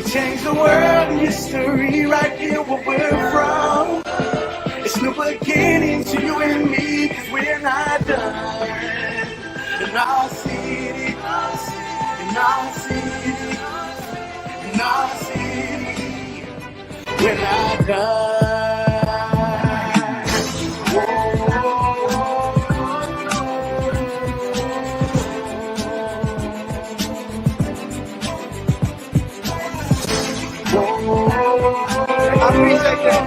We change the world and history right here where we're from. It's new beginning to you and me, cause we're not done. In our city, in our city, in our city, we're not done. I appreciate that.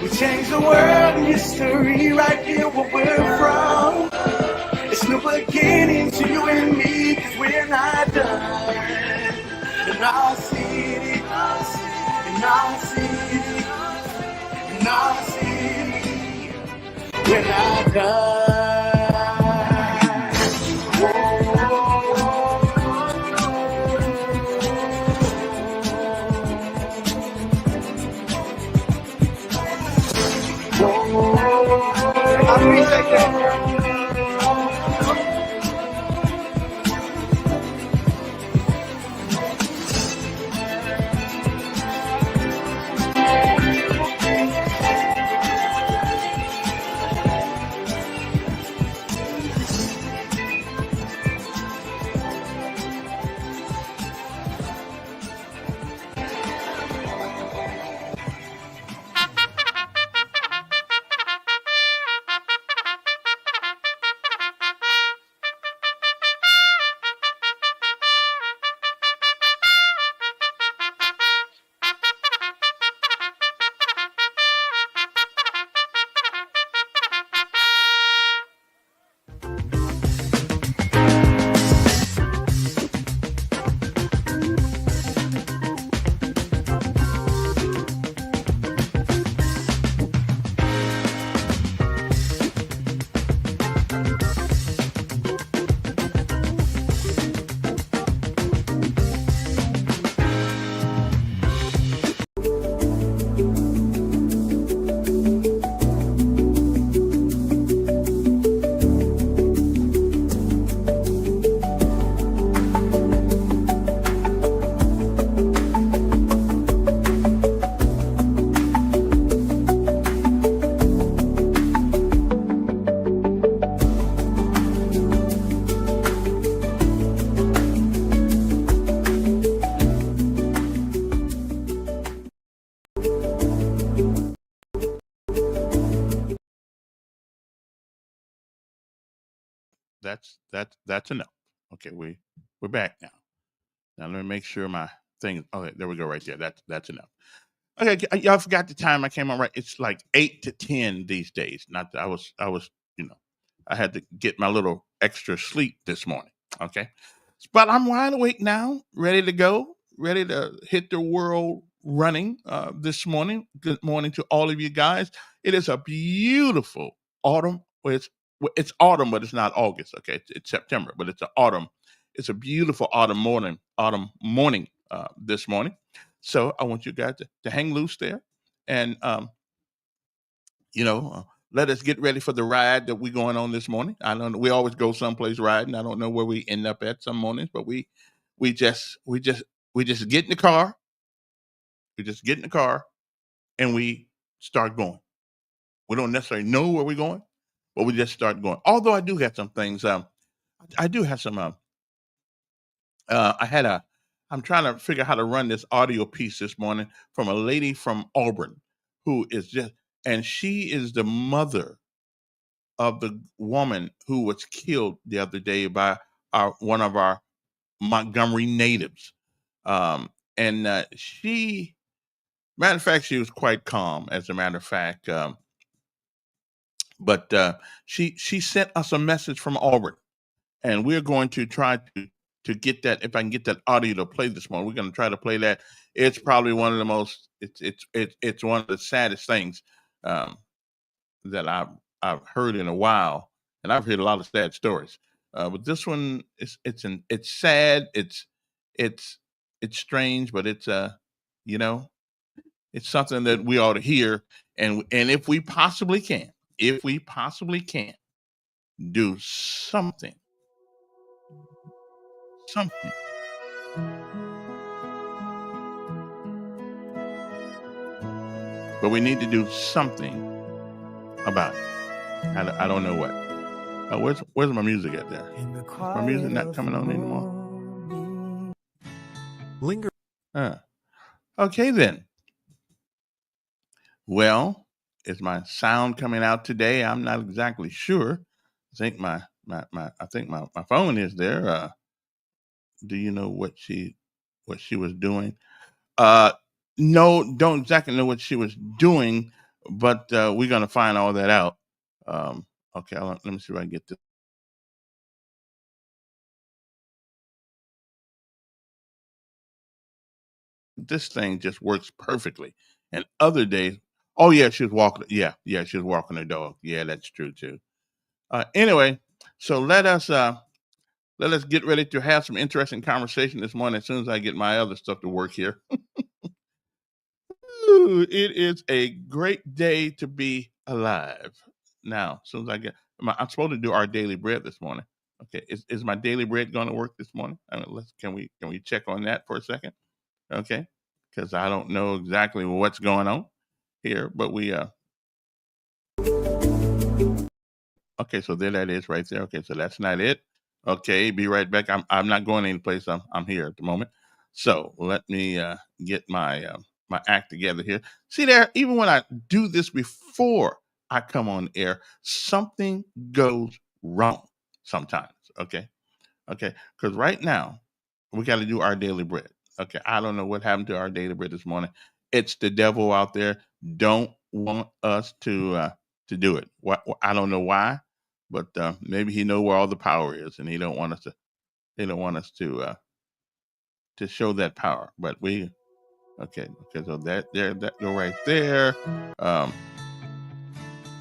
We change the world and history right here where we're from. It's new beginning to you and me, cause we're not done. In our city, in our city, in our city, we're not done. I appreciate that. That's enough. Okay, we're back now. Now let me make sure my thing. Okay, there we go. Right there. That's enough. Okay, y'all forgot the time I came on. Right, it's like 8 to 10 these days. Not that I was I had to get my little extra sleep this morning. Okay, but I'm wide awake now, ready to go, ready to hit the world running this morning. Good morning to all of you guys. It is a beautiful autumn. It's autumn, but it's not August. Okay, it's September, but it's an autumn. It's a beautiful autumn morning. This morning. So I want you guys to hang loose there, and you know, let us get ready for the ride that we're going on this morning. I don't know. We always go someplace riding. I don't know where we end up at some mornings, but we just we just we just get in the car. We just get in the car and we start going. We don't necessarily know where we're going, but we just start going. Although I do have some things. I do have some. I had a. I'm trying to figure out how to run this audio piece this morning from a lady from Auburn, who is just, and she is the mother of the woman who was killed the other day by one of our Montgomery natives. And she, matter of fact, she was quite calm. As a matter of fact, but she sent us a message from Auburn, and we're going to try to get that. If I can get that audio to play this morning, we're going to try to play that. It's probably one of the most. It's one of the saddest things that I've heard in a while, and I've heard a lot of sad stories. But this one it's sad. It's strange, but it's you know, it's something that we ought to hear, and if we possibly can, do something, something. But we need to do something about it. I don't know what. Where's my music at there? My music not coming on anymore. Linger. Okay then. Well, is my sound coming out today? I'm not exactly sure. I think my phone is there. Do you know what she was doing? No, don't exactly know what she was doing, but we're gonna find all that out. Okay, let me see if I can get this. This thing just works perfectly. And other days, oh yeah, she was walking. Yeah, she was walking her dog. Yeah, that's true too. Anyway, so let us get ready to have some interesting conversation this morning. As soon as I get my other stuff to work here. Ooh, it is a great day to be alive. Now, as soon as I'm supposed to do our daily bread this morning. Okay, is my daily bread going to work this morning? Can we check on that for a second? Okay, because I don't know exactly what's going on here, but we okay, so there that is right there. Okay, so that's not it. Okay, be right back. I'm not going anyplace. I'm here at the moment. So let me get my my act together here. See there, even when I do this before I come on air, something goes wrong sometimes. Okay, because right now we got to do our daily bread. Okay, I don't know what happened to our daily bread this morning. It's the devil out there. Don't want us to do it. I don't know why, but maybe he know where all the power is, and he don't want us to. They don't want us to show that power. But we, okay. So that go right there. God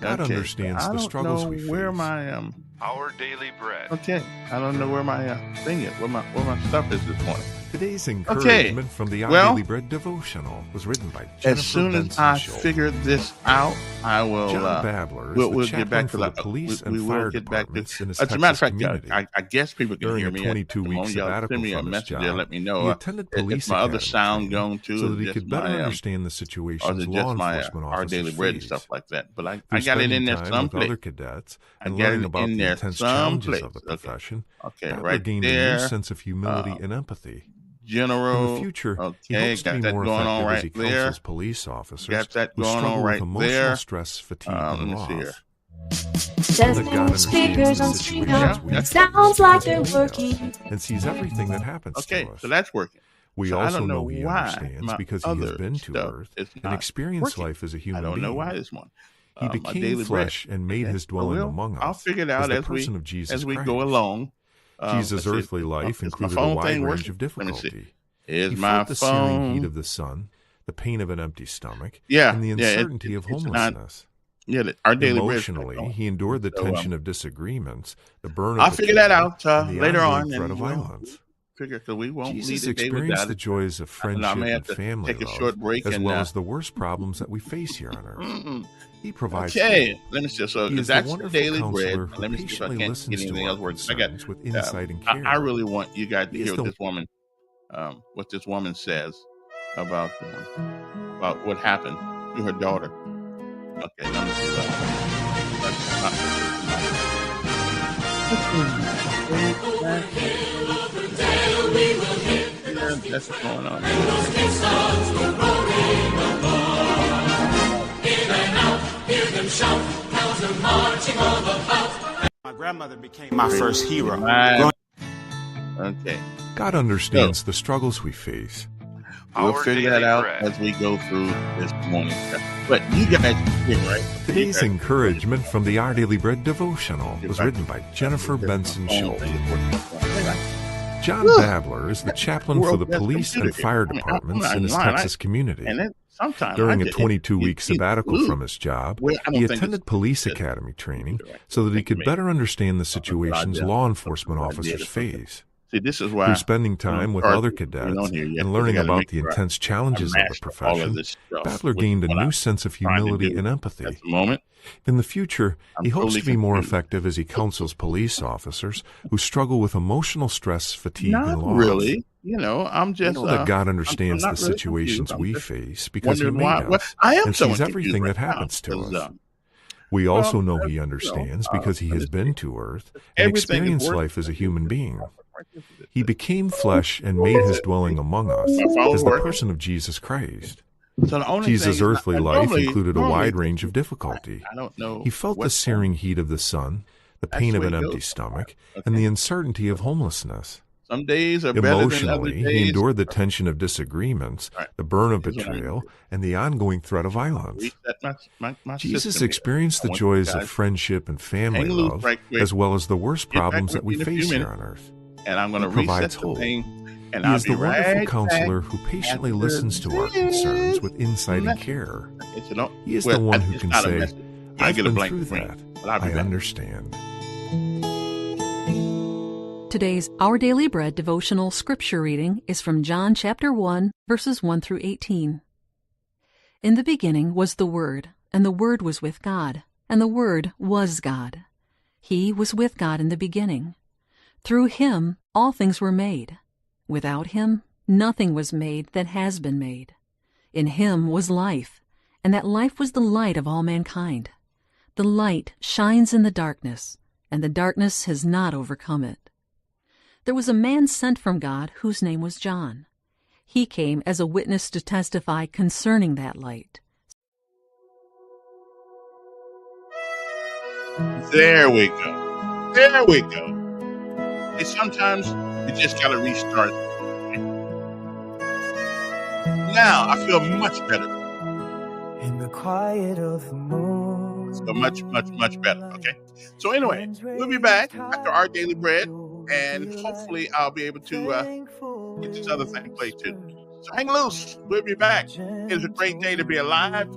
understands the struggles we face. Where my Our daily bread. Okay, I don't know where my thing is. Where my stuff is this morning. Today's encouragement from the Our Daily Bread devotional was written by Jennifer as soon as I figure this out, I will. John Babler is we'll the get back to the police and we fire will get back to. departments in his As a matter of Texas fact, community. I guess people can During hear a me. 22-week sabbatical send me a from his message job, there. Let me know. he attended police my other academy sound training going too, so that he just could better my, understand the or situations is it law just my enforcement our daily officers bread and face. stuff like that. But I Through got it in spending there time with someplace. other cadets I and got learning it about in the there intense challenges someplace. of the Okay. profession, Okay, Babler right gained a there. new sense of humility and empathy. General. In the future, he Okay, hopes to got be that more going on effective as right he there. counsels police officers Got that who going struggle on with right emotional there. stress, fatigue, Let and me see here. loss. That God understands Speakers the on situations speaker. we face Sounds like they're between us working. and sees everything that happens Okay, to us. so that's working. We So I also don't know know he why understands my because he has other been to stuff earth is and not experienced working. life as a I human don't know being. why this morning. He My became daily bread. flesh and made Okay, his dwelling among I'll us figure it as out the as person of Jesus we Christ. go along. Jesus' Let's see. earthly life Is my included a phone wide thing range working? of Let me see. difficulty. Is He my felt the searing heat phone? of the sun, the pain of an empty stomach, Yeah, and the yeah. uncertainty of It's not. homelessness. Yeah, our daily bread. Emotionally, he endured the So, tension of disagreements, the burn I'll of figure that betrayal, out and the later ongoing on, threat of and we'll violence. figure because we won't leave Jesus the day experienced without the it. joys of I friendship may have and to family take a love, short break as and. well as the worst problems that we face here on earth. Mm-mm. He provides Okay, hope. let me see. So He is the that's the wonderful daily bread. counselor who Let me see if I patiently can't get listens to anything our else working. I got. concerns with insight and care. I really want you guys to He is hear the what this woman says about what happened to her daughter. Okay, let me see. That's what's going on. My grandmother became my first hero. Okay. God understands the struggles we face. We'll Our figure that Daily out Bread. as we go through this morning. But you guys here, right? Today's encouragement from the Our Daily Bread devotional was written by Jennifer Benson Schultz. John Babler is the chaplain for the police and fire departments in his Texas community. During a 22-week sabbatical from his job, he attended police academy training so that he could better understand the situations law enforcement officers face. See, this is why Through spending time with other cadets and learning about the intense challenges of the profession, Babler gained a new sense of humility and empathy. In the future, he hopes to be more effective as he counsels police officers who struggle with emotional stress, fatigue, and loss. Really. I'm just. We know that God understands the situations we face because He made us and sees everything that happens to us. We also know He understands because He has been to earth and experienced life as a human being. He became flesh and made His dwelling among us as the person of Jesus Christ. Jesus' earthly life included a wide range of difficulty. He felt the searing heat of the sun, the pain of an empty stomach, and the uncertainty of homelessness. Some days are better than other Emotionally, days. he endured the tension of disagreements, the burn of betrayal, and the ongoing threat of violence. Jesus experienced the joys of friendship and family love, as well as the worst problems that we face here on earth. And I'm going to provides reset the hope. thing, and He I'll is be the wonderful right counselor back who patiently after listens to our concerns with insight and care. He is the one who can say, "I've been through that. I understand." Today's Our Daily Bread devotional scripture reading is from John chapter 1, verses 1 through 18. In the beginning was the Word, and the Word was with God, and the Word was God. He was with God in the beginning. Through Him all things were made. Without Him nothing was made that has been made. In Him was life, and that life was the light of all mankind. The light shines in the darkness, and the darkness has not overcome it. There was a man sent from God whose name was John. He came as a witness to testify concerning that light. There we go. There we go. Hey, sometimes you just got to restart. Now I feel much better. In the quiet of the moon. So much better. Okay. So anyway, we'll be back after our daily bread, and hopefully I'll be able to get this other thing played too. So hang loose. We'll be back. It's a great day to be alive.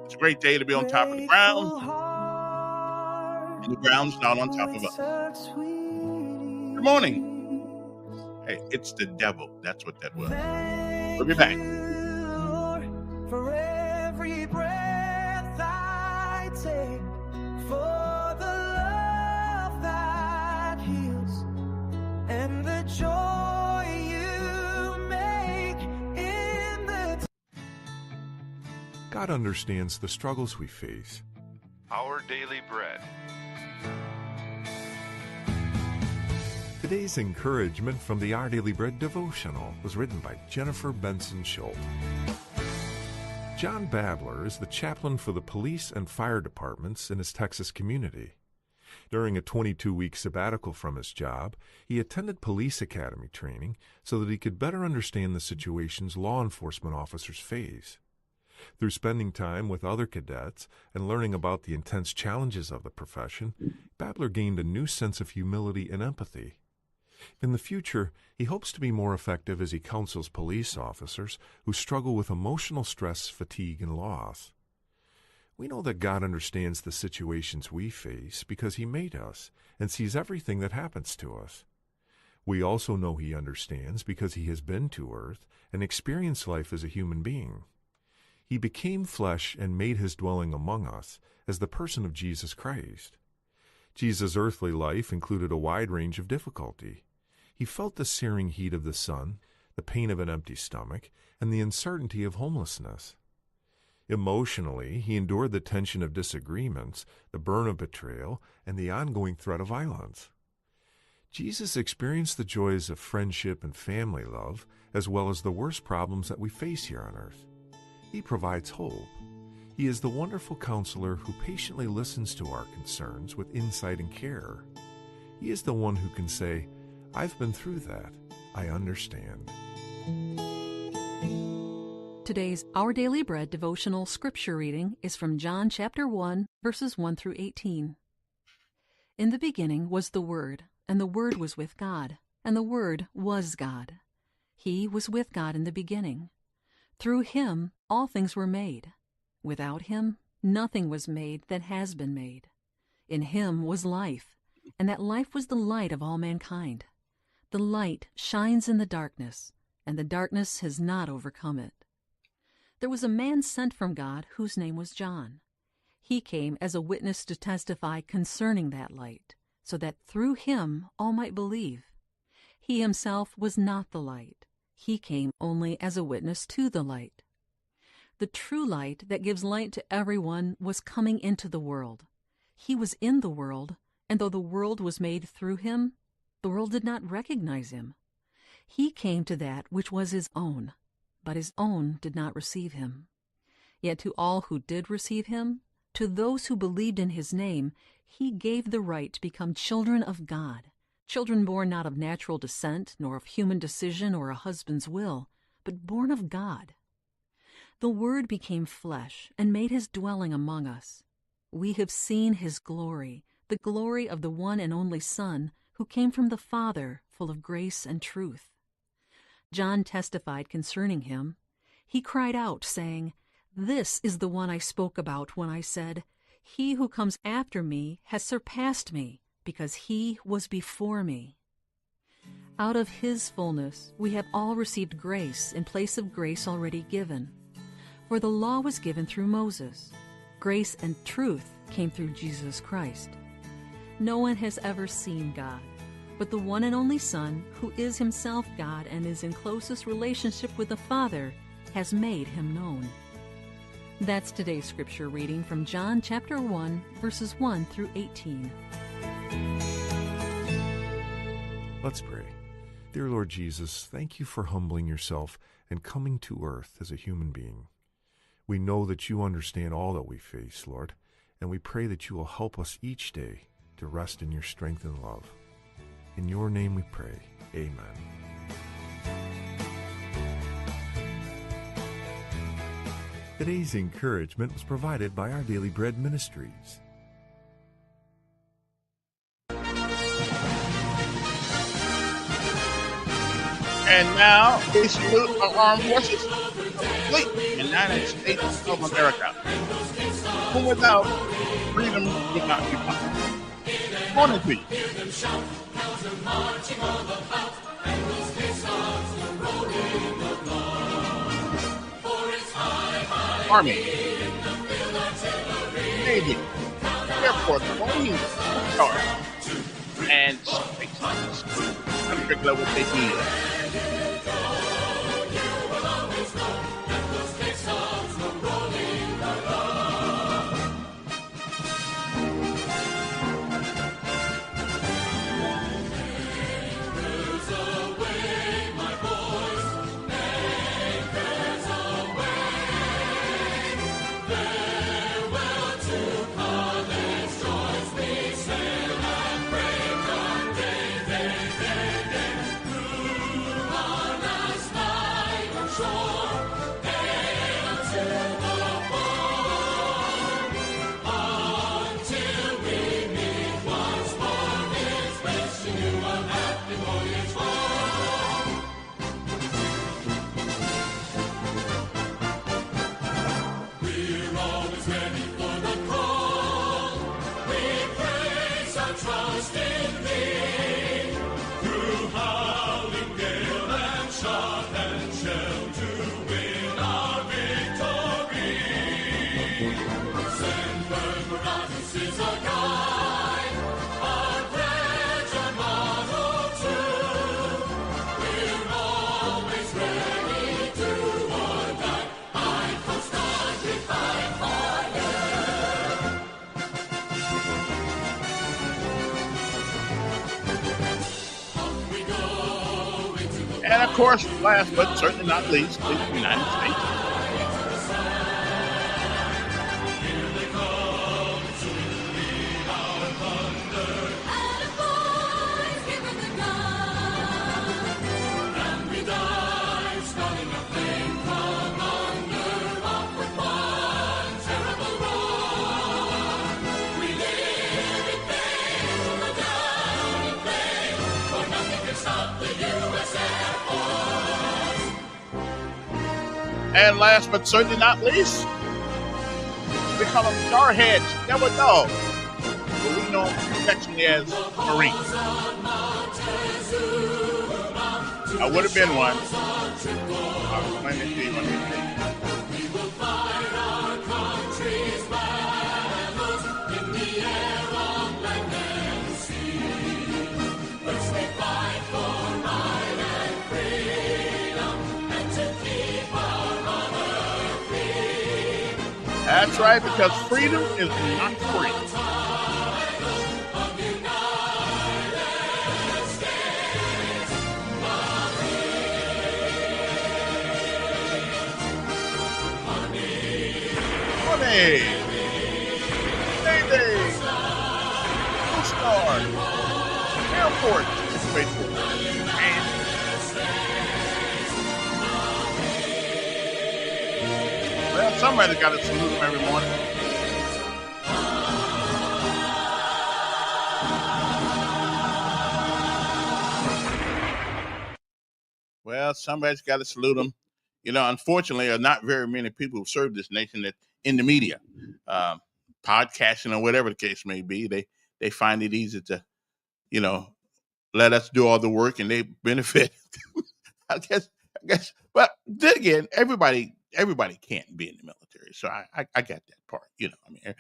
It's a great day to be on top of the ground. And the ground's not on top of us. Good morning. Hey, it's the devil. That's what that was. We'll be back. For every breath I take, for the love that heals, and the joy you make in the... God understands the struggles we face. Our Daily Bread. Today's encouragement from the Our Daily Bread devotional was written by Jennifer Benson Schultz. John Babler is the chaplain for the police and fire departments in his Texas community. During a 22-week sabbatical from his job, he attended police academy training so that he could better understand the situations law enforcement officers face. Through spending time with other cadets and learning about the intense challenges of the profession, Babler gained a new sense of humility and empathy. In the future, he hopes to be more effective as he counsels police officers who struggle with emotional stress, fatigue, and loss. We know that God understands the situations we face because He made us and sees everything that happens to us. We also know He understands because He has been to earth and experienced life as a human being. He became flesh and made His dwelling among us as the person of Jesus Christ. Jesus' earthly life included a wide range of difficulty. He felt the searing heat of the sun, the pain of an empty stomach, and the uncertainty of homelessness. Emotionally, He endured the tension of disagreements, the burn of betrayal, and the ongoing threat of violence. Jesus experienced the joys of friendship and family love, as well as the worst problems that we face here on earth. He provides hope. He is the wonderful counselor who patiently listens to our concerns with insight and care. He is the one who can say, "I've been through that. I understand." Today's Our Daily Bread devotional scripture reading is from John chapter 1, verses 1 through 18. In the beginning was the Word, and the Word was with God, and the Word was God. He was with God in the beginning. Through Him all things were made. Without Him nothing was made that has been made. In Him was life, and that life was the light of all mankind. The light shines in the darkness, and the darkness has not overcome it. There was a man sent from God whose name was John. He came as a witness to testify concerning that light, so that through him all might believe. He himself was not the light. He came only as a witness to the light. The true light that gives light to everyone was coming into the world. He was in the world, and though the world was made through him, the world did not recognize him. He came to that which was his own, but his own did not receive him. Yet to all who did receive him, to those who believed in his name, he gave the right to become children of God, children born not of natural descent, nor of human decision or a husband's will, but born of God. The Word became flesh and made his dwelling among us. We have seen his glory, the glory of the one and only Son, who came from the Father, full of grace and truth. John testified concerning him. He cried out, saying, "This is the one I spoke about when I said, 'He who comes after me has surpassed me, because he was before me.'" Out of his fullness we have all received grace in place of grace already given. For the law was given through Moses. Grace and truth came through Jesus Christ. No one has ever seen God, but the one and only Son, who is himself God and is in closest relationship with the Father, has made him known. That's today's scripture reading from John chapter 1, verses 1 through 18. Let's pray. Dear Lord Jesus, thank you for humbling yourself and coming to earth as a human being. We know that you understand all that we face, Lord, and we pray that you will help us each day to rest in your strength and love. In your name we pray. Amen. Today's encouragement was provided by Our Daily Bread Ministries. And now we salute our armed forces, complete United States of America, who without freedom would not be possible. Morning to you. Army, Navy, Air Force, Marines, Guard, and Space Force. I'm particular what they need. We're all trust in thee. Through howling gale and shot and shell to win our victory. Semper Paratus is our guide, our pledge, our motto true. We're always ready to or die. I constantly fight for you. Up we go into the And of course, last but certainly not least, the United States. Here they come, so we lead our thunder. And the boys give it the gun. And we dive, starting a flame from under, off with one terrible roar. We live in fame, go down in flame, for nothing can stop the U.S. Air Force. And last but certainly not least, we call them starheads. Never know. But we know them affectionately as Marines. I would have been one. I was planning to be one of these days. We will fight our country's battles in the air, on land and sea. First we fight for right and freedom, and to keep our honor free. That's right, because freedom is not free. Title of United States Money, Navy, Coast Guard, Air Force, Space Force, and well, somebody got to salute them every morning. Well, somebody's got to salute them. You know, unfortunately, there are not very many people who serve this nation that in the media, podcasting or whatever the case may be. They find it easy to, you know, let us do all the work and they benefit. I guess. But then again, everybody can't be in the military, so I get that part. You know, I mean,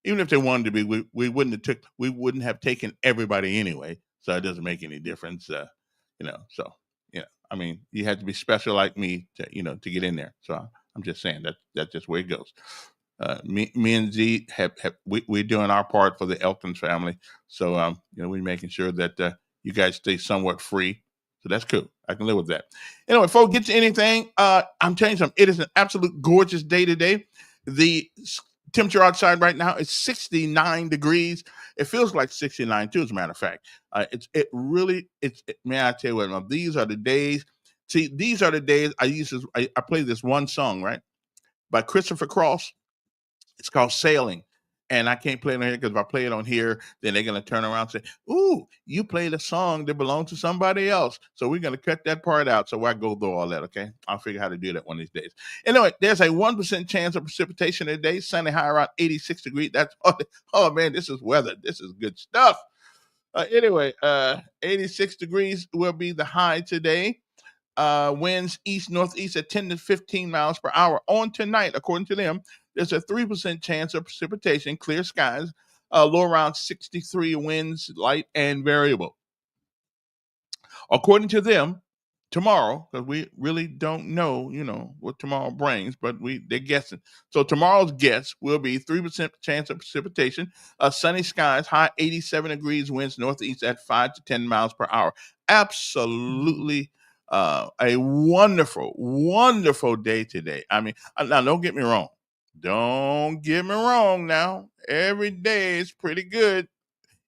even if they wanted to be, we wouldn't have taken everybody anyway. So it doesn't make any difference. You know, so you know, I mean, you have to be special like me to to get in there. So I'm just saying that's just where it goes. Me and Z we're doing our part for the Elkins family. So we're making sure that you guys stay somewhat free. So that's cool. I can live with that. Anyway, before we get to anything, I'm telling you something. It is an absolute gorgeous day today. The temperature outside right now is 69 degrees. It feels like 69 too, as a matter of fact. Man, I tell you what, now, these are the days. See, these are the days I play this one song, right? By Christopher Cross. It's called Sailing. And I can't play it on here because if I play it on here, then they're going to turn around and say, ooh, you played a song that belongs to somebody else. So we're going to cut that part out. So I go through all that, okay? I'll figure out how to do that one of these days. Anyway, there's a 1% chance of precipitation today. Sunny high around 86 degrees. That's, oh man, this is weather. This is good stuff. Anyway, 86 degrees will be the high today. Winds east-northeast at 10 to 15 miles per hour. On tonight, according to them, there's a 3% chance of precipitation, clear skies, low around 63, winds light and variable. According to them, tomorrow, because we really don't know, what tomorrow brings, but they're guessing. So tomorrow's guess will be 3% chance of precipitation, sunny skies, high 87 degrees, winds northeast at 5 to 10 miles per hour. Absolutely a wonderful, wonderful day today. I mean, now don't get me wrong. Don't get me wrong now. Every day is pretty good,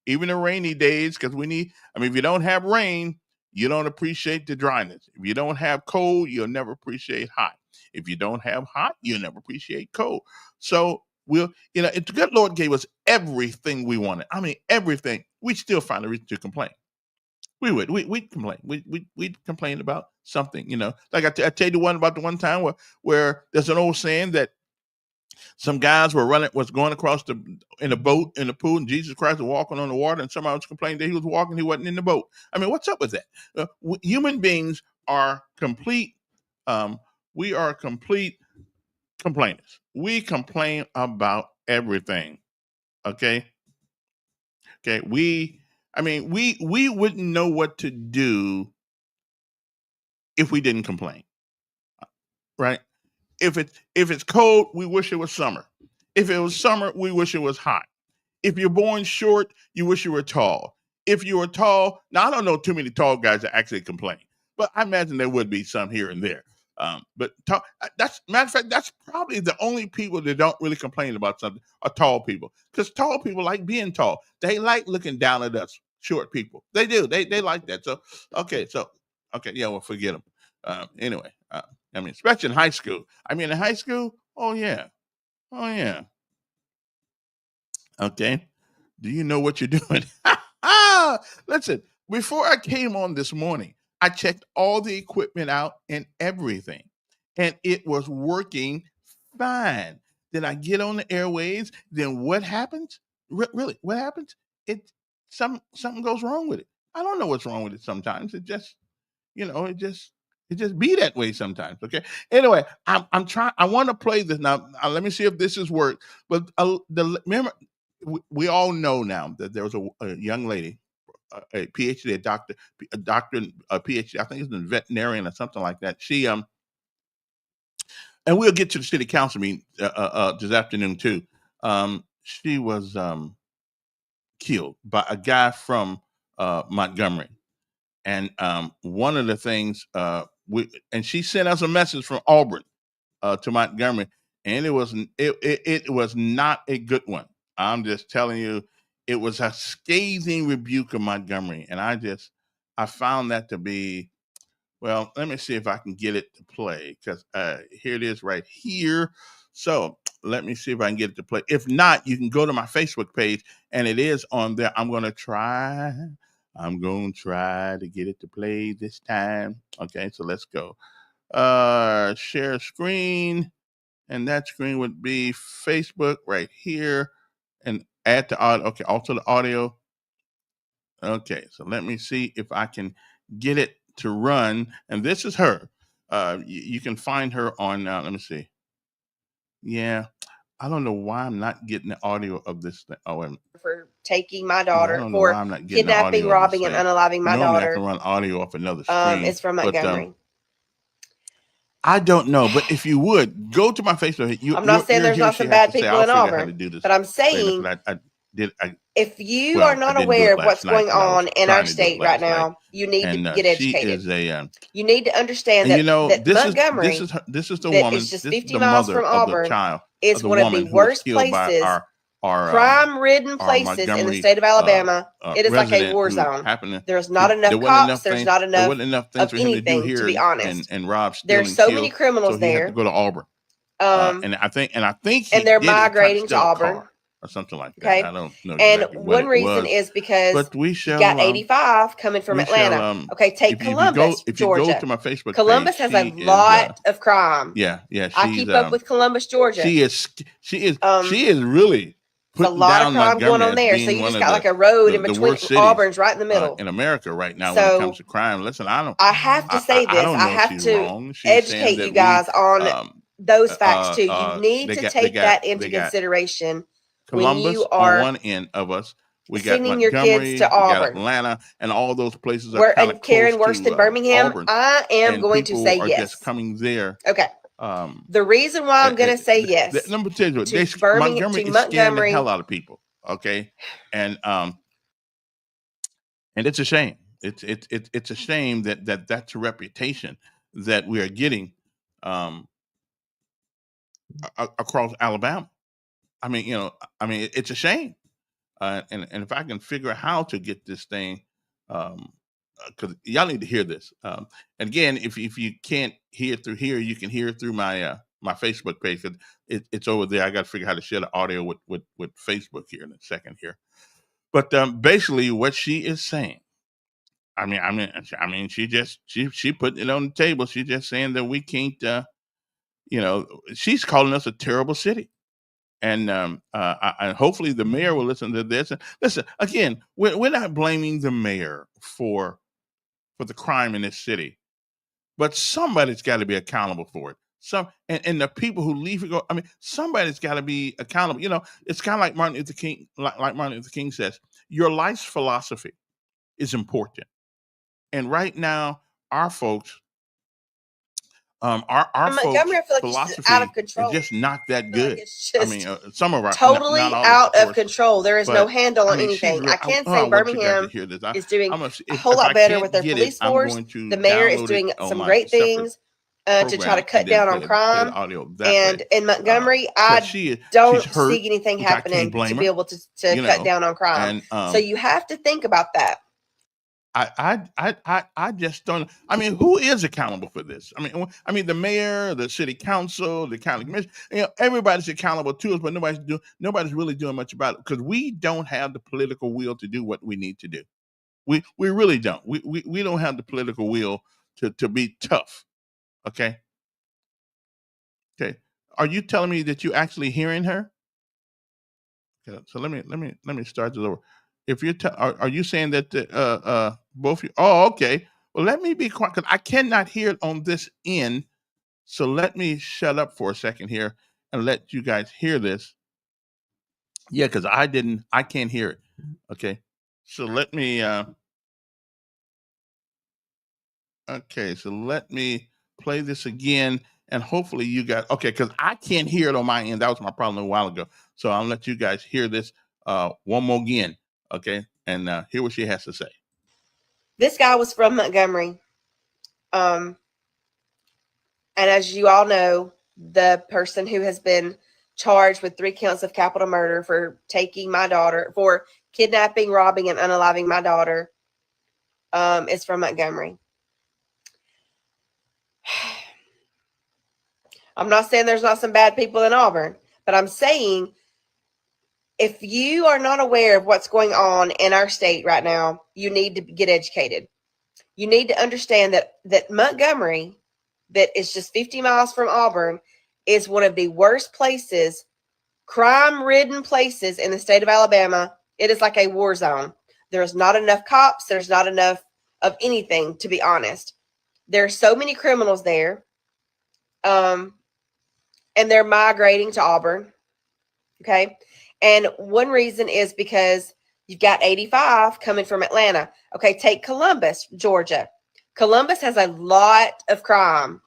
even the rainy days, because if you don't have rain, you don't appreciate the dryness. If you don't have cold, you'll never appreciate hot. If you don't have hot, you'll never appreciate cold. So the good Lord gave us everything we wanted. I mean, everything. We still find a reason to complain. We'd complain. We'd complain about something, Like I tell you the one time where there's an old saying that Some guys was going across in a boat in the pool, and Jesus Christ was walking on the water, and somebody was complaining that he was walking, he wasn't in the boat. I mean, what's up with that? Human beings are complete. We are complete complainers. We complain about everything. Okay. We wouldn't know what to do if we didn't complain, right? If it's cold, we wish it was summer. If it was summer, we wish it was hot. If you're born short, you wish you were tall. If you were tall, now I don't know too many tall guys that actually complain, but I imagine there would be some here and there. But that's matter of fact, that's probably the only people that don't really complain about something are tall people, because tall people like being tall. They like looking down at us short people. They do. They like that. So okay, yeah, well, forget them. Anyway, especially in high school. In high school, oh yeah. Okay. Do you know what you're doing? Listen, before I came on this morning, I checked all the equipment out and everything, and it was working fine. Then I get on the airwaves. Then what happens? Really, what happens? Something goes wrong with it. I don't know what's wrong with it sometimes. It just, it just be that way sometimes. Okay. Anyway, I'm trying. I want to play this now. Let me see if this has worked. But remember, we all know now that there was a young lady, a PhD, a doctor, a PhD. I think it's a veterinarian or something like that. She and we'll get to the city council meeting this afternoon too. She was killed by a guy from Montgomery. And one of the things and she sent us a message from Auburn to Montgomery, and it was not a good one. I'm just telling you, it was a scathing rebuke of Montgomery, and I found that to be, well, let me see if I can get it to play, because here it is right here. So let me see if I can get it to play. If not, you can go to my Facebook page, and it is on there. I'm going to try to get it to play this time. Okay, so let's go. Share screen, and that screen would be Facebook right here, and add the audio. Okay, also the audio. Okay, so let me see if I can get it to run. And this is her. You can find her on, let me see. Yeah, I don't know why I'm not getting the audio of this thing. For taking my daughter, I for kidnapping, robbing, and unaliving my Normally daughter. I can run audio off another screen. It's from Montgomery. I don't know, but if you would go to my Facebook, I'm not saying there's not some bad people in Auburn, but I'm saying if you are not aware of what's going on in our state right now, you need to get educated. You need to understand that, Montgomery, this is the woman, is just 50 miles from Auburn, is one of the worst places, crime-ridden places in the state of Alabama. It is like a war zone. There's not enough cops. There's not enough of anything, to be honest. And rob, there's so many criminals there. He had to go to Auburn. And I think and they're migrating to Auburn. Or something like that. Okay. I don't know. And exactly one reason is because you got 85 coming from Atlanta. Okay, take Columbus, Georgia. If you go to my Facebook Columbus page, has a lot of crime. Yeah. I keep up with Columbus, Georgia. She is really putting a lot of crime going on there. So you just got like a road in between. Auburn's right in the middle in America right now when it comes to crime. Listen, I have to say this. I have to educate you guys on those facts too. You need to take that into consideration. Columbus, when you are on one end of us, we got sending your Montgomery, kids to Auburn, we got Atlanta, and all those places are kind of Karen, worse than Birmingham. Auburn, I am going to say are yes. Just coming there. Okay. The reason why I'm going to say yes. Number two, Montgomery is scaring the hell out of people. Okay, and it's a shame. It's a shame that's a reputation that we are getting across Alabama. It's a shame. And if I can figure out how to get this thing, because y'all need to hear this. And again, if you can't hear it through here, you can hear it through my my Facebook page, because it's over there. I got to figure out how to share the audio with Facebook here in a second here. But basically, what she is saying, she put it on the table. She's just saying that we can't, she's calling us a terrible city. And hopefully the mayor will listen to this. And listen, again, we're not blaming the mayor for the crime in this city, but somebody's got to be accountable for it. And the people who leave it go. I mean, somebody's got to be accountable. It's kind of like Martin Luther King. Like Martin Luther King says, your life's philosophy is important. And right now, our folks. Our Montgomery, I feel like philosophy it's out of control. is just not that good. Like Some of our totally not all out of of control. There is no handle on anything. I can't say Birmingham is doing a whole lot better with their police force. The mayor is doing some great things to try to cut down on crime. And in Montgomery, I don't see anything happening to be able to cut down on crime. So you have to think about that. I just don't. I mean, who is accountable for this? I mean, the mayor, the city council, the county commission. Everybody's accountable to us, but nobody's really doing much about it because we don't have the political will to do what we need to do. We really don't. We don't have the political will to be tough. Okay. Are you telling me that you're actually hearing her? Okay, so let me start this over. If you're are you saying that both you? Oh, okay. Well, let me be quiet because I cannot hear it on this end. So let me shut up for a second here and let you guys hear this. Yeah, because I can't hear it. Okay. So let me okay, so let me play this again and hopefully you guys because I can't hear it on my end. That was my problem a while ago. So I'll let you guys hear this one more again. Okay, and hear what she has to say. This guy was from Montgomery. And as you all know, the person who has been charged with 3 counts of capital murder for taking my daughter, for kidnapping, robbing, and unaliving my daughter, is from Montgomery. I'm not saying there's not some bad people in Auburn, but I'm saying if you are not aware of what's going on in our state right now, you need to get educated. You need to understand that Montgomery, that is just 50 miles from Auburn, is one of the worst places, crime-ridden places in the state of Alabama. It is like a war zone. There's not enough cops. There's not enough of anything, to be honest. There are so many criminals there. And they're migrating to Auburn. Okay. And one reason is because you've got 85 coming from Atlanta. Okay. Take Columbus, Georgia. Columbus has a lot of crime.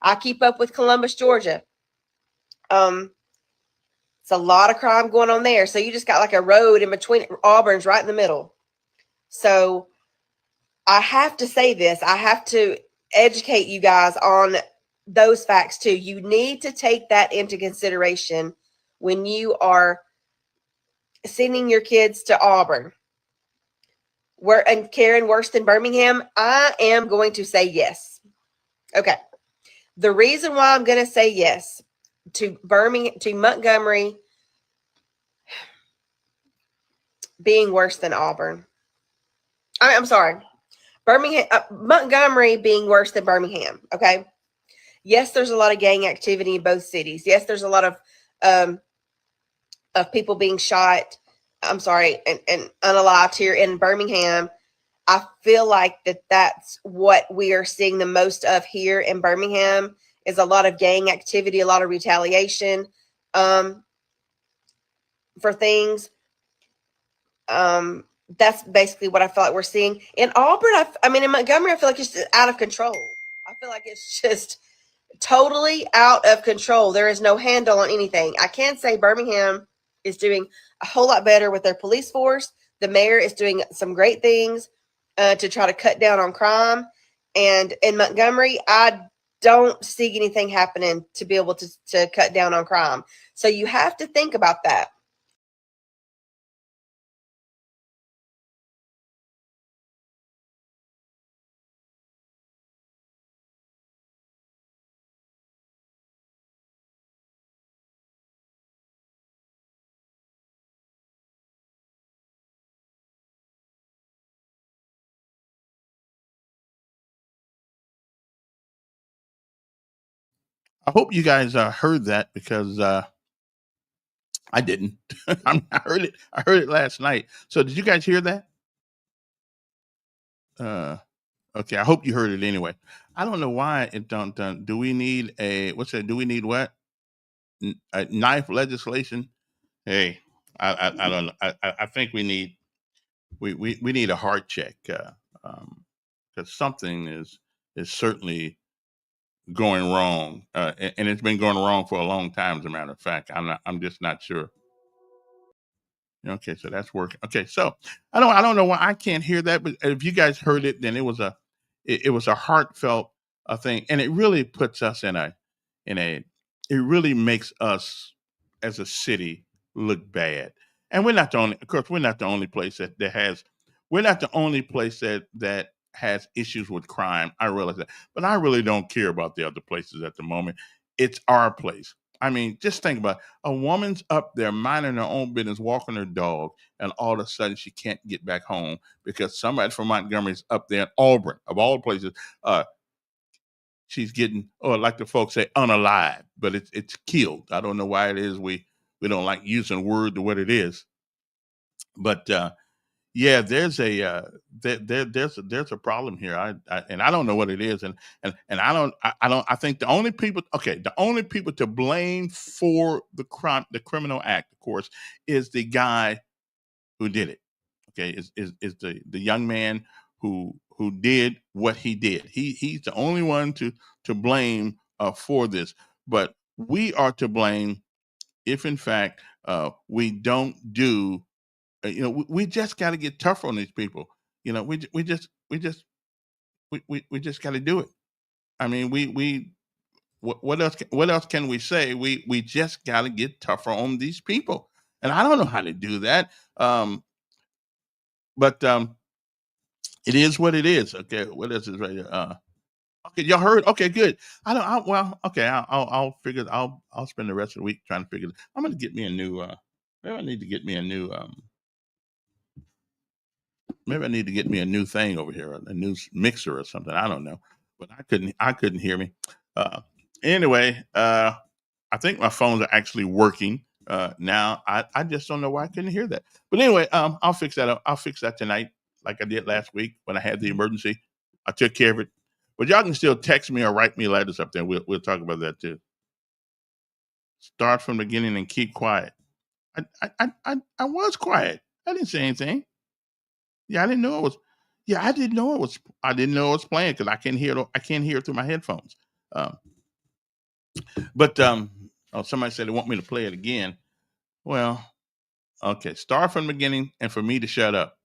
I keep up with Columbus, Georgia. It's a lot of crime going on there. So you just got like a road in between. Auburn's right in the middle. So I have to say this. I have to educate you guys on those facts too. You need to take that into consideration when you are sending your kids to Auburn. And Karen, worse than Birmingham? I am going to say yes. Okay. The reason why I'm going to say yes to Montgomery being worse than Auburn. I'm sorry. Montgomery being worse than Birmingham. Okay. Yes, there's a lot of gang activity in both cities. Yes, there's a lot of people being shot. I'm sorry, and unalived here in Birmingham. I feel like that's what we are seeing the most of here in Birmingham is a lot of gang activity, a lot of retaliation for things. That's basically what I feel like we're seeing. In Auburn, in Montgomery, I feel like it's just out of control. I feel like it's just totally out of control. There is no handle on anything. I can say Birmingham is doing a whole lot better with their police force. The mayor is doing some great things to try to cut down on crime. And in Montgomery, I don't see anything happening to be able to cut down on crime. So you have to think about that. I hope you guys heard that because I didn't. I heard it. I heard it last night. So did you guys hear that? Okay. I hope you heard it anyway. I don't know why it don't. Do we need do we need what? A knife legislation? Hey, I don't know. I think we need need a heart check because something is certainly going wrong, and it's been going wrong for a long time. As a matter of fact, I'm just not sure. Okay, so that's working. Okay, so I don't know why I can't hear that, but if you guys heard it, then it was a heartfelt thing, and it really puts us in a it really makes us as a city look bad. And we're not the only, of course, we're not the only place that has, we're not the only place that has issues with crime. I realize that, but I really don't care about the other places at the moment. It's our place. I mean, just think about it. A woman's up there minding her own business, walking her dog, and all of a sudden she can't get back home because somebody from Montgomery's up there in Auburn, of all places. She's getting, or like the folks say, unalive, but it's killed. I don't know why it is we don't like using word to what it is, but yeah, there's a there's a problem here. And I don't know what it is, and I think the only people to blame for the criminal act, of course, is the guy who did it. Okay, is the young man who did what he did. He's the only one to blame for this. But we are to blame if, in fact, we don't do. We just got to get tougher on these people. We just got to do it. I mean, what else can we say? We just got to get tougher on these people, and I don't know how to do that. But it is what it is. Okay, what else is right here? Okay, y'all heard? Okay, good. Okay, I'll figure. I'll spend the rest of the week trying to figure. I'm gonna get me a new. Maybe I need to get me a new. Maybe I need to get me a new thing over here, a new mixer or something. I don't know, but I couldn't hear me. Anyway, I think my phones are actually working now. I just don't know why I couldn't hear that. But anyway, I'll fix that. I'll fix that tonight, like I did last week when I had the emergency. I took care of it. But y'all can still text me or write me letters up there. We'll talk about that too. Start from the beginning and keep quiet. I was quiet. I didn't say anything. Yeah, I didn't know it was. Yeah, I didn't know it was. I didn't know it was playing because I can't hear it through my headphones. But somebody said they want me to play it again. Well, okay. Start from the beginning and for me to shut up.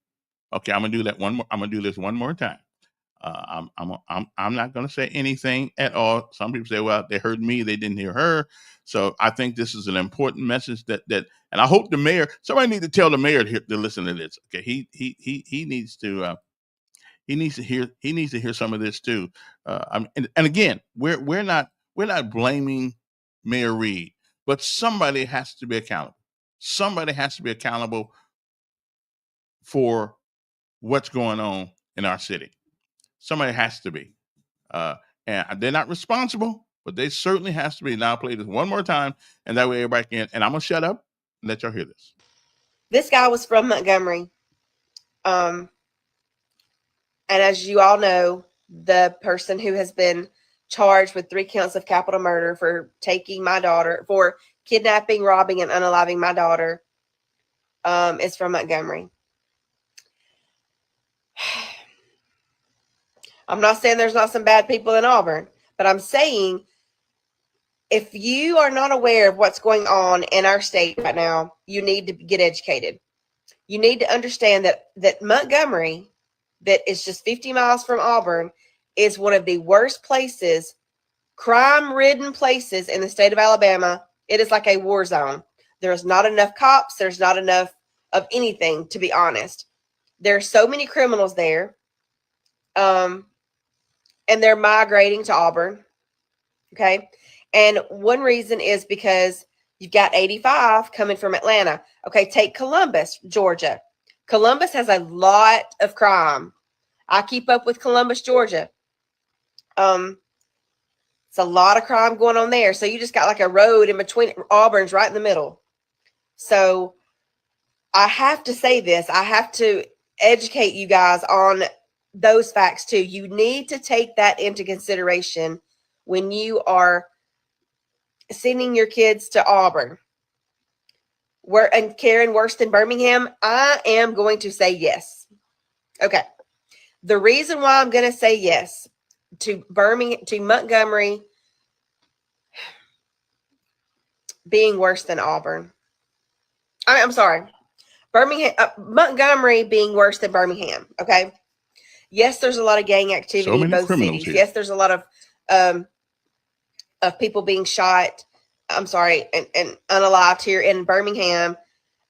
Okay, I'm gonna do that one more. I'm gonna do this one more time. I'm not going to say anything at all. Some people say, well, they heard me, they didn't hear her. So I think this is an important message that, and I hope the mayor, somebody needs to tell the mayor to listen to this. Okay. He needs to hear some of this too. And again, we're not blaming Mayor Reed, but somebody has to be accountable. Somebody has to be accountable for what's going on in our city. Somebody has to be. And they're not responsible, but they certainly has to be. Now I'll play this one more time, and that way everybody can. And I'm going to shut up and let y'all hear this. This guy was from Montgomery. And as you all know, the person who has been charged with 3 counts of capital murder for taking my daughter, for kidnapping, robbing, and unaliving my daughter, is from Montgomery. I'm not saying there's not some bad people in Auburn, but I'm saying if you are not aware of what's going on in our state right now, you need to get educated. You need to understand that Montgomery, that is just 50 miles from Auburn, is one of the worst places, crime-ridden places in the state of Alabama. It is like a war zone. There's not enough cops. There's not enough of anything, to be honest. There are so many criminals there. And they're migrating to Auburn. Okay. And one reason is because you've got 85 coming from Atlanta. Okay. Take Columbus, Georgia. Columbus has a lot of crime. I keep up with Columbus, Georgia. It's a lot of crime going on there. So you just got like a road in between. Auburn's right in the middle. So I have to say this. I have to educate you guys on those facts too. You need to take that into consideration when you are sending your kids to Auburn. And Karen, worse than Birmingham? I am going to say yes. Okay. The reason why I'm going to say yes to Montgomery being worse than Auburn. I'm sorry. Montgomery being worse than Birmingham. Okay. Yes, there's a lot of gang activity in both cities. Here. Yes, there's a lot of people being shot. I'm sorry, and unalived here in Birmingham.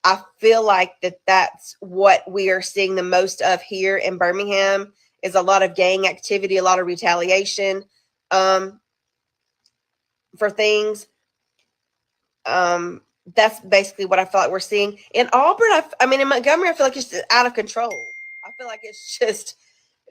I feel like that's what we are seeing the most of here in Birmingham is a lot of gang activity, a lot of retaliation for things. That's basically what I feel like we're seeing. In Auburn, in Montgomery, I feel like it's just out of control. I feel like it's just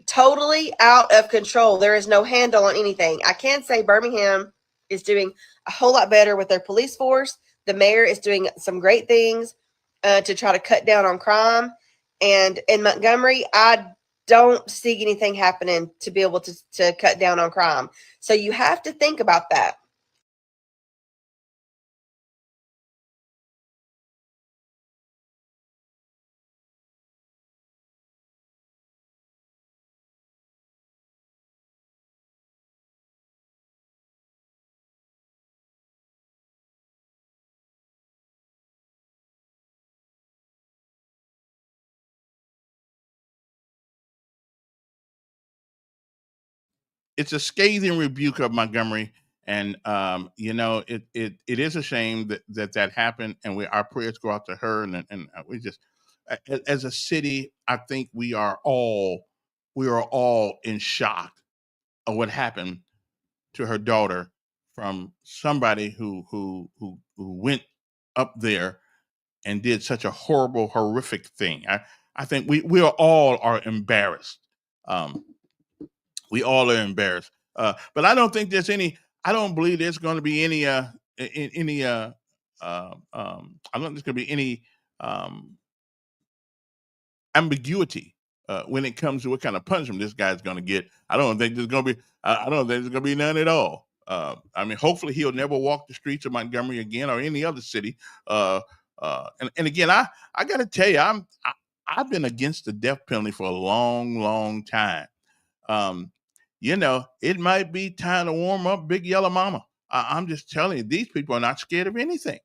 totally out of control. There is no handle on anything. I can say Birmingham is doing a whole lot better with their police force. The mayor is doing some great things to try to cut down on crime. And in Montgomery, I don't see anything happening to be able to cut down on crime. So you have to think about that. It's a scathing rebuke of Montgomery, and it is a shame that happened, and our prayers go out to her, and we just, as a city, I think we are all in shock of what happened to her daughter from somebody who went up there and did such a horrific thing. I think we all are embarrassed. We all are embarrassed. But I don't think there's any. I don't believe there's going to be any. I don't think there's going to be any ambiguity when it comes to what kind of punishment this guy's going to get. I don't think there's going to be. I don't think there's going to be none at all. Hopefully he'll never walk the streets of Montgomery again or any other city. And again, I got to tell you, I've been against the death penalty for a long time. It might be time to warm up Big Yellow Mama. I'm just telling you, these people are not scared of anything.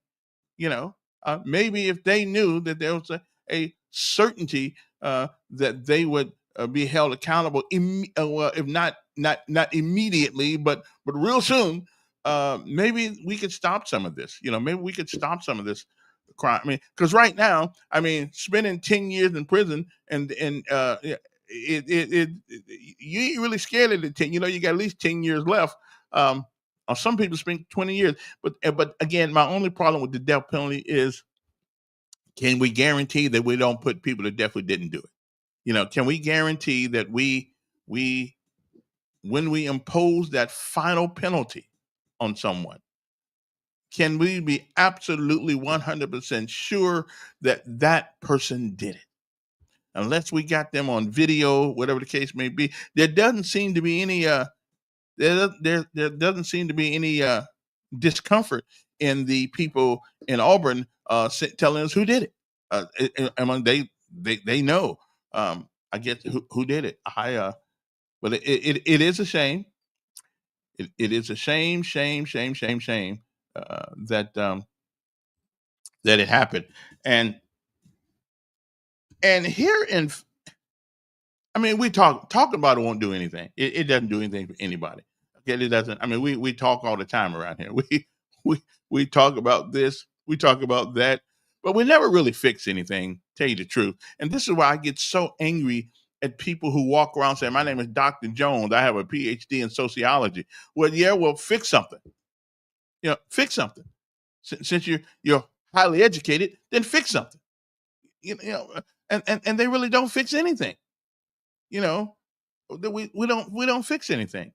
Maybe if they knew that there was a certainty that they would be held accountable, if not immediately, but real soon, maybe we could stop some of this. Maybe we could stop some of this crime. Because right now, spending 10 years in prison and you ain't really scared of the 10. You got at least 10 years left. Or some people spend 20 years. But again, my only problem with the death penalty is, can we guarantee that we don't put people to death who didn't do it? Can we guarantee that we when we impose that final penalty on someone, can we be absolutely 100% sure that that person did it? Unless we got them on video, whatever the case may be, there doesn't seem to be any there doesn't seem to be any discomfort in the people in Auburn telling us who did it. They know. I guess who did it. But it is a shame. It is a shame that that it happened. And here in, we talk about it won't do anything. It doesn't do anything for anybody. Okay, it doesn't. We talk all the time around here. We talk about this, we talk about that, but we never really fix anything, tell you the truth. And this is why I get so angry at people who walk around saying, my name is Dr. Jones, I have a PhD in sociology. Well, fix something. Fix something. Since you're highly educated, then fix something. And they really don't fix anything. We don't fix anything.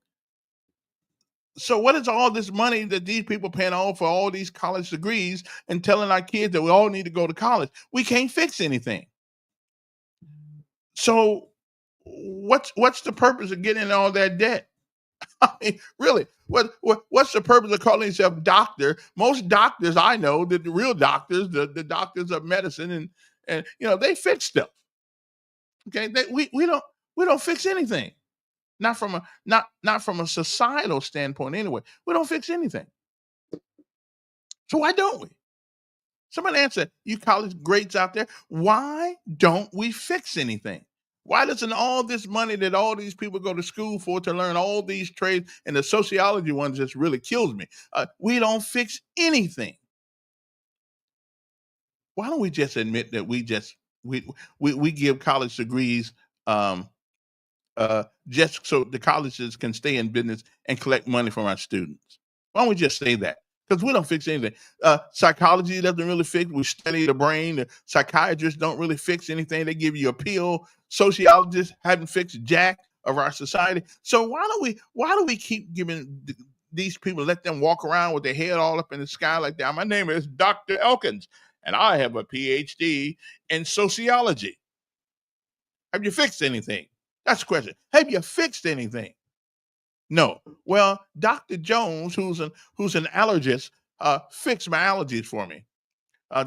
So what is all this money that these people paying all for all these college degrees and telling our kids that we all need to go to college? We can't fix anything. So what's the purpose of getting all that debt? I mean, really, what's the purpose of calling yourself doctor? Most doctors I know, the real doctors, the doctors of medicine, and they fix stuff. Okay, we don't fix anything. Not from a societal standpoint anyway. We don't fix anything. So why don't we? Somebody answer, you college greats out there, why don't we fix anything? Why doesn't all this money that all these people go to school for to learn all these trades, and the sociology one just really kills me? We don't fix anything. Why don't we just admit that we give college degrees just so the colleges can stay in business and collect money from our students? Why don't we just say that? Because we don't fix anything. Psychology doesn't really fix. We study the brain. The psychiatrists don't really fix anything. They give you a pill. Sociologists haven't fixed jack of our society. So why do we keep giving these people, let them walk around with their head all up in the sky like that? My name is Dr. Elkins, and I have a PhD in sociology. Have you fixed anything? That's the question. Have you fixed anything? No. Well, Dr. Jones, who's an allergist, fixed my allergies for me.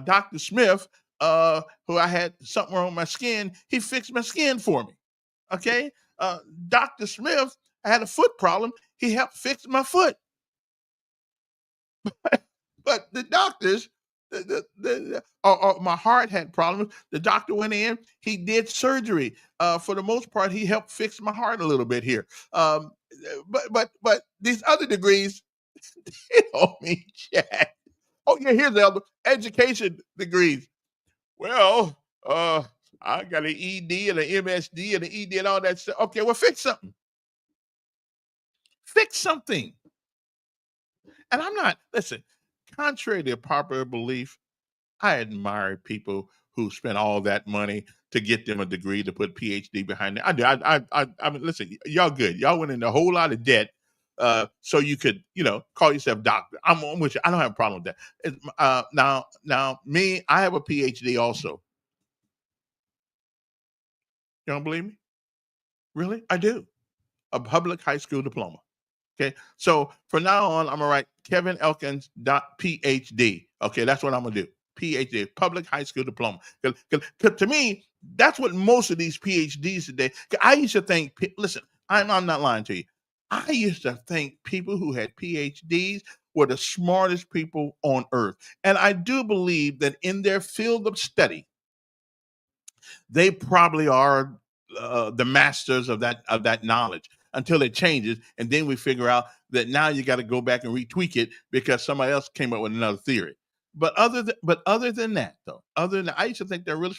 Dr. Smith, who I had something wrong with my skin, he fixed my skin for me. Okay. Dr. Smith, I had a foot problem. He helped fix my foot. But the doctors, my heart had problems. The doctor went in. He did surgery. For the most part, he helped fix my heart a little bit here. But these other degrees, they don't mean jack. Oh yeah, here's the other education degrees. Well, I got an ED and an MSD and an ED and all that stuff. Okay, well, fix something. Fix something. And I'm not, listen, contrary to popular belief, I admire people who spend all that money to get them a degree to put PhD behind it. I do. I mean, listen, y'all good. Y'all went into a whole lot of debt so you could, call yourself doctor. I'm with you. I don't have a problem with that. Now, me, I have a PhD also. You don't believe me? Really? I do. A public high school diploma. Okay, so from now on, I'm gonna write Kevin Elkins .PhD. Okay, that's what I'm gonna do. PhD, public high school diploma. Because to me, that's what most of these PhDs today. I used to think. Listen, I'm not lying to you. I used to think people who had PhDs were the smartest people on earth, and I do believe that in their field of study, they probably are the masters of that knowledge until it changes, and then we figure out that now you got to go back and retweak it because somebody else came up with another theory. But other than that, though, I used to think they're really.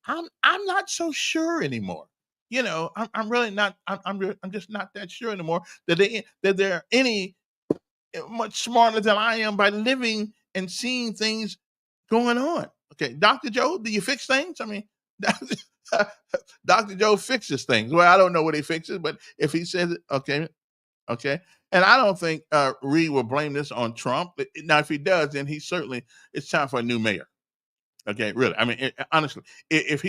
I'm not so sure anymore. I'm really not. I'm just not that sure anymore that they're any much smarter than I am by living and seeing things going on. Okay, Dr. Joe, do you fix things? I mean, Dr. Joe fixes things. Well, I don't know what he fixes, but if he says it, okay. And I don't think Reed will blame this on Trump. Now, if he does, then it's time for a new mayor. Okay, really. I mean, honestly, if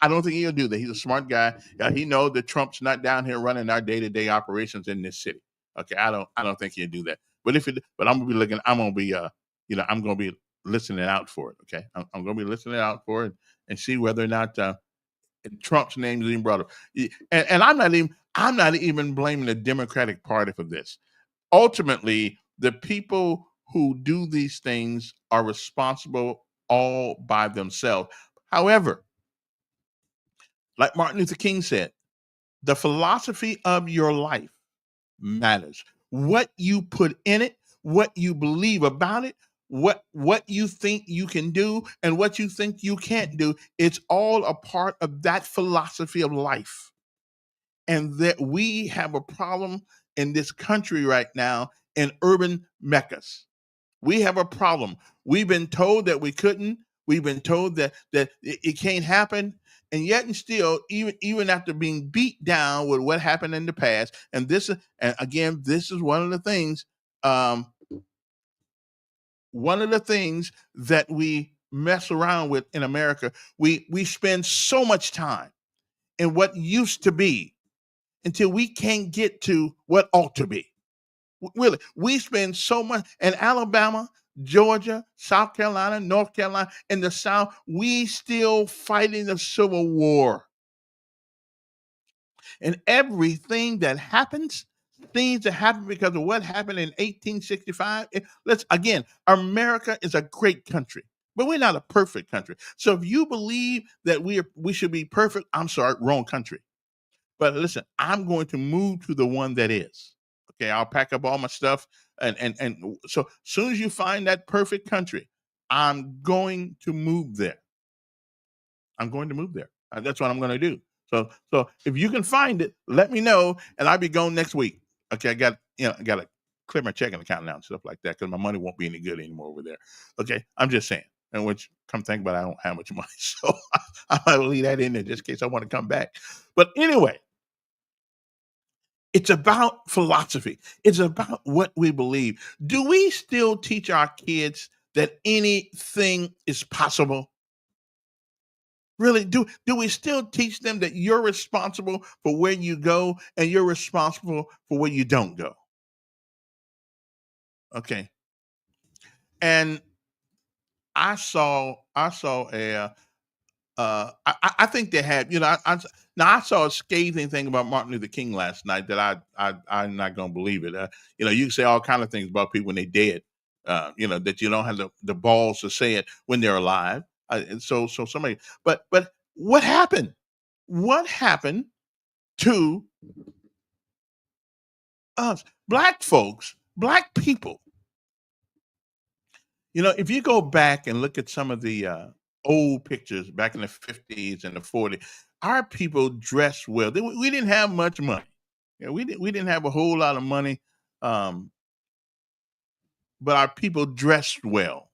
I don't think he'll do that. He's a smart guy. He knows that Trump's not down here running our day-to-day operations in this city. Okay, I don't think he'll do that. But I'm gonna be looking. I'm gonna be, I'm gonna be listening out for it. Okay, I'm gonna be listening out for it and see whether or not Trump's name is even brought up. And I'm not even blaming the Democratic Party for this. Ultimately, the people who do these things are responsible all by themselves. However, like Martin Luther King said, the philosophy of your life matters. What you put in it, what you believe about it, what you think you can do, and what you think you can't do, it's all a part of that philosophy of life. And that we have a problem in this country right now in urban meccas. We have a problem. We've been told that we couldn't. We've been told that it can't happen. And yet and still, even after being beat down with what happened in the past, and this is one of the things, that we mess around with in America. We spend so much time in what used to be until we can't get to what ought to be. Really, we spend so much in Alabama, Georgia, South Carolina, North Carolina, in the South. We still fighting the Civil War. And everything that happens, things that happen because of what happened in 1865. America is a great country, but we're not a perfect country. So if you believe that we should be perfect, I'm sorry, wrong country. But listen, I'm going to move to the one that is. Okay, I'll pack up all my stuff, and so as soon as you find that perfect country, I'm going to move there. I'm going to move there. That's what I'm going to do. So if you can find it, let me know, and I'll be going next week. Okay, I got to clear my checking account now and stuff like that because my money won't be any good anymore over there. Okay, I'm just saying. And which, come think about it, I don't have much money, so I might leave that in there just in case I want to come back. But anyway, it's about philosophy. It's about what we believe. Do we still teach our kids that anything is possible? Really, do we still teach them that you're responsible for where you go and you're responsible for where you don't go? Okay. And I saw a I think they had, I saw a scathing thing about Martin Luther King last night that I'm not gonna believe it. You can say all kind of things about people when they're dead, that you don't have the balls to say it when they're alive. And so somebody, but what happened? What happened to us, black folks, black people? If you go back and look at some of the old pictures back in the 50s and the 40s, our people dressed well. We didn't have much money. We didn't have a whole lot of money, but our people dressed well.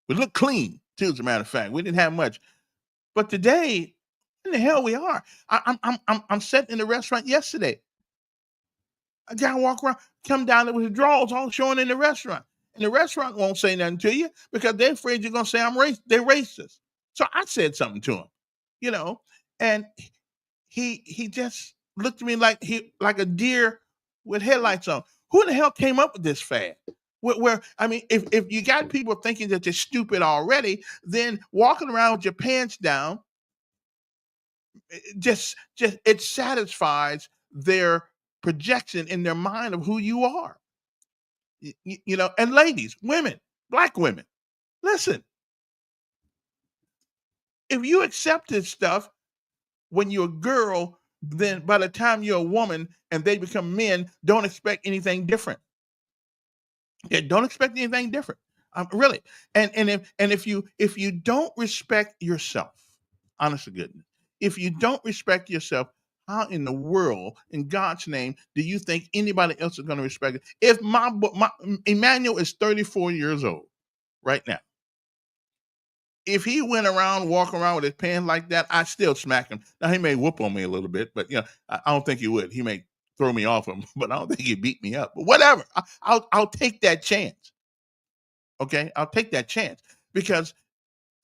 We looked clean, too, as a matter of fact. We didn't have much. But today, in the hell we are. I'm sitting in the restaurant yesterday. A guy walk around, come down there with his drawers all showing in the restaurant. And the restaurant won't say nothing to you because they're afraid you're gonna say they're racist. So I said something to him, and he just looked at me like a deer with headlights on. Who the hell came up with this fad? If you got people thinking that you're stupid already, then walking around with your pants down, it satisfies their projection in their mind of who you are. And ladies, women, black women, listen, if you accept this stuff when you're a girl, then by the time you're a woman and they become men, don't expect anything different. Yeah, don't expect anything different. Really. And if you don't respect yourself, honest to goodness, if you don't respect yourself, how in the world, in God's name, do you think anybody else is going to respect it? If my Emmanuel is 34 years old right now, if he went around walking around with his pants like that, I'd still smack him. Now he may whoop on me a little bit, but I don't think he would. He may throw me off him, but I don't think he'd beat me up. But whatever, I'll take that chance. Okay, I'll take that chance because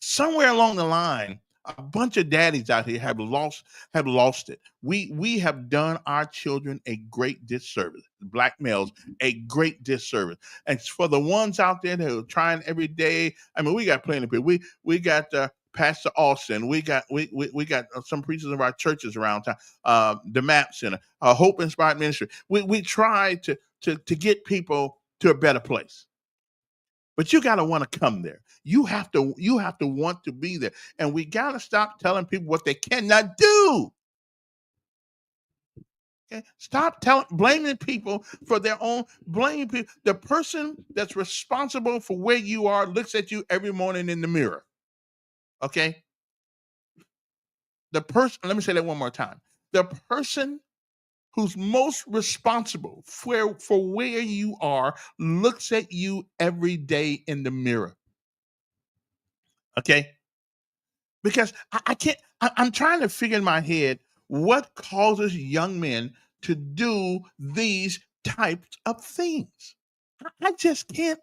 somewhere along the line, a bunch of daddies out here have lost it. We have done our children a great disservice. Black males, a great disservice. And for the ones out there that are trying every day, we got plenty of people. We got Pastor Austin. We got some preachers of our churches around town. The MAP Center, Hope Inspired Ministry. We try to get people to a better place. But you got to want to come there. You have to want to be there. And we got to stop telling people what they cannot do. Okay? Stop blaming people for their own, blaming people. The person that's responsible for where you are looks at you every morning in the mirror. Okay? Let me say that one more time. The person who's most responsible for where you are looks at you every day in the mirror. Okay? Because I can't, I'm trying to figure in my head what causes young men to do these types of things. I just can't.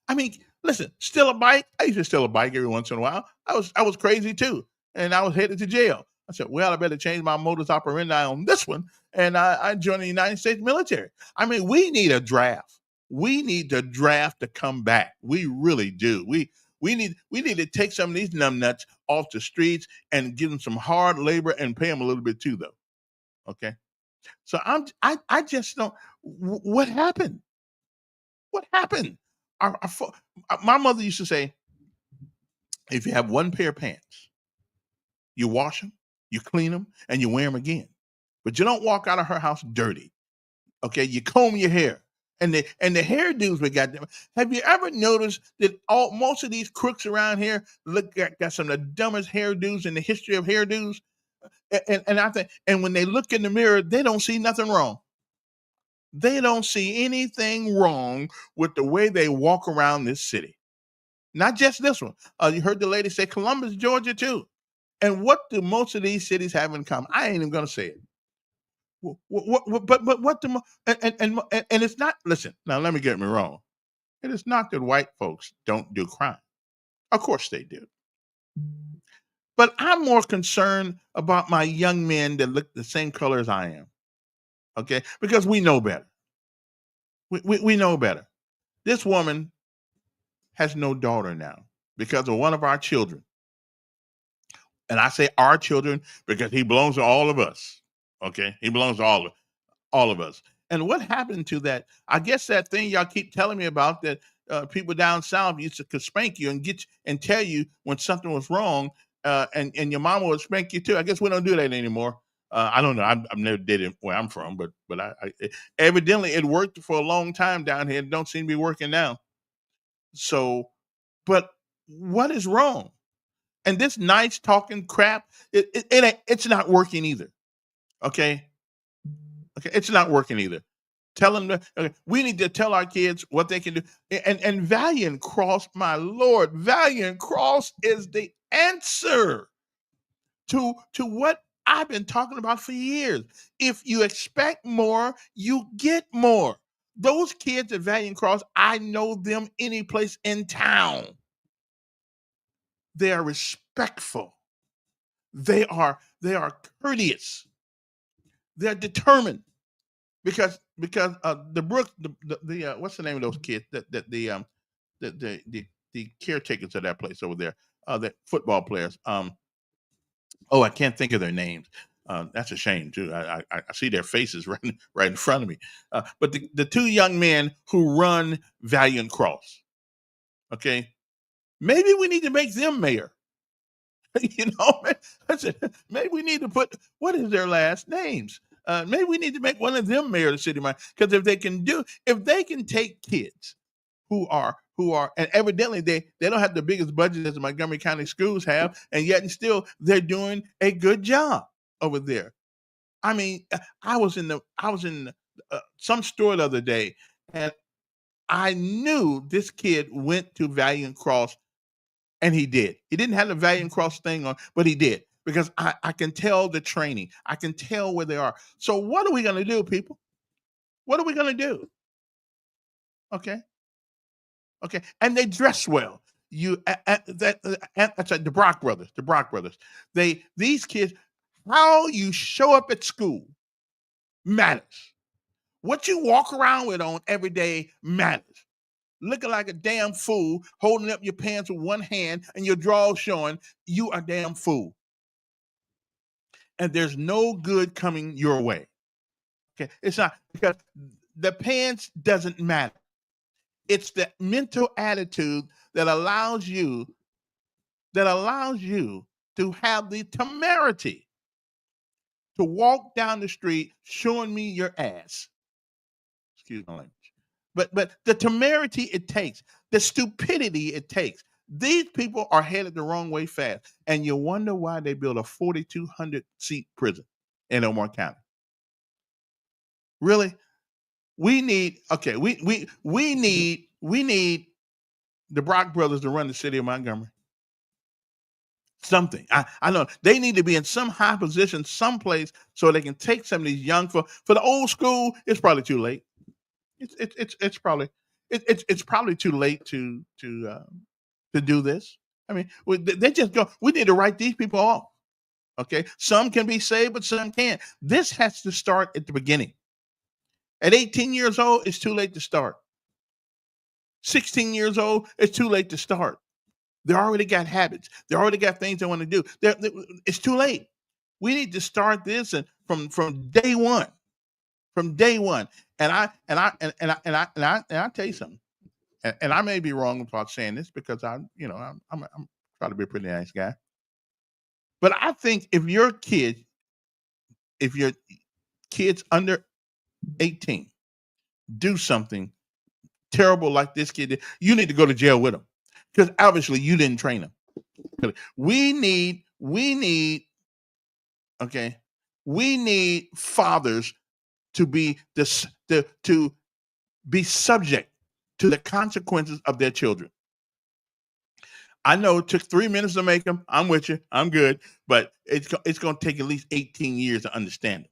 I mean, listen, steal a bike. I used to steal a bike every once in a while. I was crazy too, and I was headed to jail. I said, well, I better change my modus operandi on this one, and I joined the United States military. I mean, we need a draft. We need the draft to come back. We really do. We need to take some of these numbnuts off the streets and give them some hard labor and pay them a little bit too, though. Okay. So I just don't. What happened? What happened? My mother used to say, if you have one pair of pants, you wash them, you clean them, and you wear them again. But you don't walk out of her house dirty. Okay, you comb your hair. And the hairdos we got them. Have you ever noticed that most of these crooks around here got some of the dumbest hairdos in the history of hairdos? And I think, and when they look in the mirror, they don't see nothing wrong. They don't see anything wrong with the way they walk around this city. Not just this one. You heard the lady say Columbus, Georgia, too. And what do most of these cities have in common? I ain't even going to say it. But what the and it's not. Listen, now let me get me wrong. It is not that white folks don't do crime. Of course they do. But I'm more concerned about my young men that look the same color as I am. Okay, because we know better. We know better. This woman has no daughter now because of one of our children. And I say our children because he belongs to all of us. Okay, he belongs to all of us. And what happened to that? I guess that thing y'all keep telling me about that people down south used to spank you and and tell you when something was wrong, and your mama would spank you too. I guess we don't do that anymore. I don't know. I've never did it where I'm from, but evidently it worked for a long time down here. It don't seem to be working now. So, but what is wrong? And this nice talking crap, it's not working either. Okay, it's not working either. Tell them that we need to tell our kids what they can do. And Valiant Cross, my Lord, Valiant Cross is the answer to what I've been talking about for years. If you expect more, you get more. Those kids at Valiant Cross, I know them any place in town. They are respectful. They are courteous. They're determined because the Brooks, the what's the name of those kids the caretakers of that place over there, the football players. I can't think of their names. That's a shame too. I see their faces right in front of me. But the two young men who run Valiant Cross. Okay, maybe we need to make them mayor. You know, maybe we need to put, what is their last names? Maybe we need to make one of them mayor of the city, because if they can take kids who are, and evidently they don't have the biggest budget as the Montgomery County schools have, and yet and still they're doing a good job over there. I mean, I was in some store the other day, and I knew this kid went to Valiant Cross. And he did. He didn't have the Valiant Cross thing on, but he did, because I can tell the training. I can tell where they are. So what are we going to do, people? What are we going to do? Okay. And they dress well. That's the Brock brothers. The Brock brothers. These kids, how you show up at school matters. What you walk around with on every day matters. Looking like a damn fool, holding up your pants with one hand and your drawers showing, you a damn fool. And there's no good coming your way. Okay, it's not, because the pants doesn't matter. It's the mental attitude that allows you to have the temerity to walk down the street showing me your ass. Excuse my language. But the temerity it takes, the stupidity it takes. These people are headed the wrong way fast. And you wonder why they built a 4,200 seat prison in Omar County. Really? We need the Brock brothers to run the city of Montgomery. Something. I know they need to be in some high position, someplace, so they can take some of these young for the old school. It's probably too late. It's probably it's probably too late to do this. I mean, they just go. We need to write these people off. Okay, some can be saved, but some can't. This has to start at the beginning. At 18 years old, it's too late to start. 16 years old, it's too late to start. They already got habits. They already got things they want to do. It's too late. We need to start this and from day one. From day one. And I tell you something. And I may be wrong about saying this because I'm trying to be a pretty nice guy. But I think if your kids under 18 do something terrible like this kid did, you need to go to jail with them. Because obviously you didn't train them. We need fathers to be to be subject to the consequences of their children. I know it took 3 minutes to make them. I'm with you. I'm good. But it's going to take at least 18 years to understand it.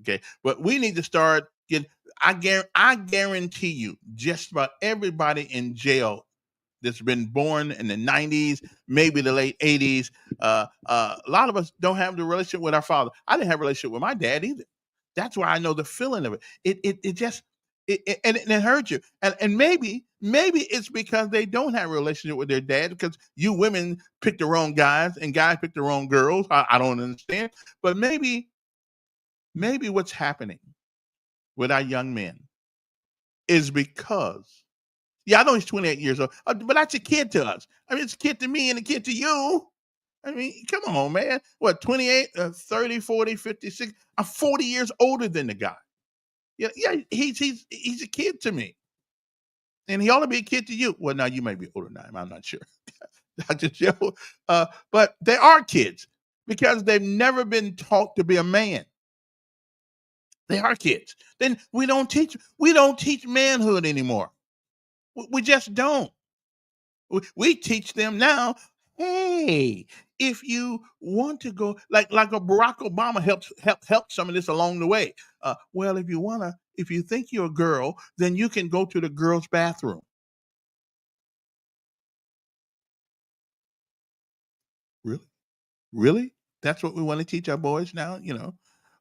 Okay. But we need to start getting, I guarantee you, just about everybody in jail that's been born in the 90s, maybe the late 80s. A lot of us don't have the relationship with our father. I didn't have a relationship with my dad either. That's why I know the feeling of it. It hurts you. And maybe it's because they don't have a relationship with their dad, because you women pick the wrong guys and guys pick the wrong girls. I don't understand. But maybe what's happening with our young men is because, I know he's 28 years old, but that's a kid to us. I mean, it's a kid to me and a kid to you. I mean, come on, man. What, 28, 30, 40, 56? I'm 40 years older than the guy. Yeah, he's a kid to me. And he ought to be a kid to you. Well, now you may be older than I am. I'm not sure. Dr. Joe. But they are kids because they've never been taught to be a man. They are kids. Then we don't teach manhood anymore. We just don't. We teach them now, hey, if you want to go, like a Barack Obama helped some of this along the way. Well, if you think you're a girl, then you can go to the girls' bathroom. Really? That's what we want to teach our boys now?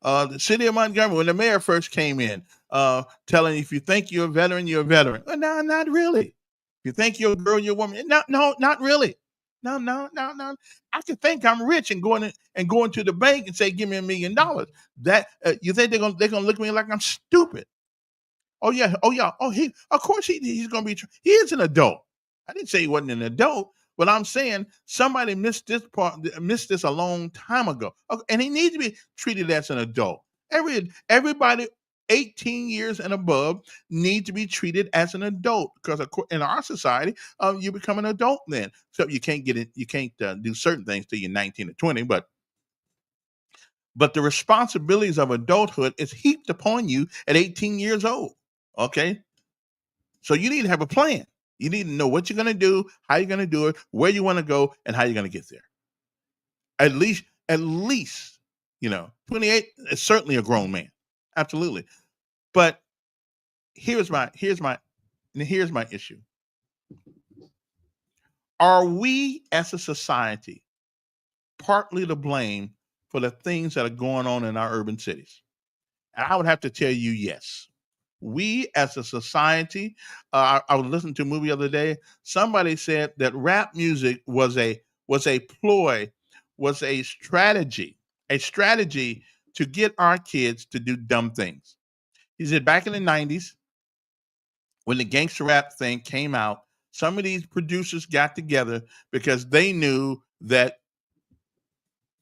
The city of Montgomery, when the mayor first came in, telling, if you think you're a veteran, you're a veteran. Well, no, not really. If you think you're a girl, you're a woman. No, not really. No. I can think I'm rich and going to the bank and say, give me $1 million. That you think they're gonna look at me like I'm stupid? Oh yeah. Of course he's gonna be. He is an adult. I didn't say he wasn't an adult, but I'm saying somebody missed this a long time ago, and he needs to be treated as an adult. Everybody 18 years and above need to be treated as an adult, because in our society, you become an adult then. So you can't do certain things till you're 19 or 20, but the responsibilities of adulthood is heaped upon you at 18 years old. Okay, so you need to have a plan. You need to know what you're going to do, how you're going to do it, where you want to go, and how you're going to get there. At least, 28 is certainly a grown man. Absolutely. But here's my issue. Are we as a society partly to blame for the things that are going on in our urban cities? And I would have to tell you, yes. We as a society, I was listening to a movie the other day. Somebody said that rap music was a ploy, was a strategy to get our kids to do dumb things. He said back in the 90s, when the gangster rap thing came out, some of these producers got together because they knew that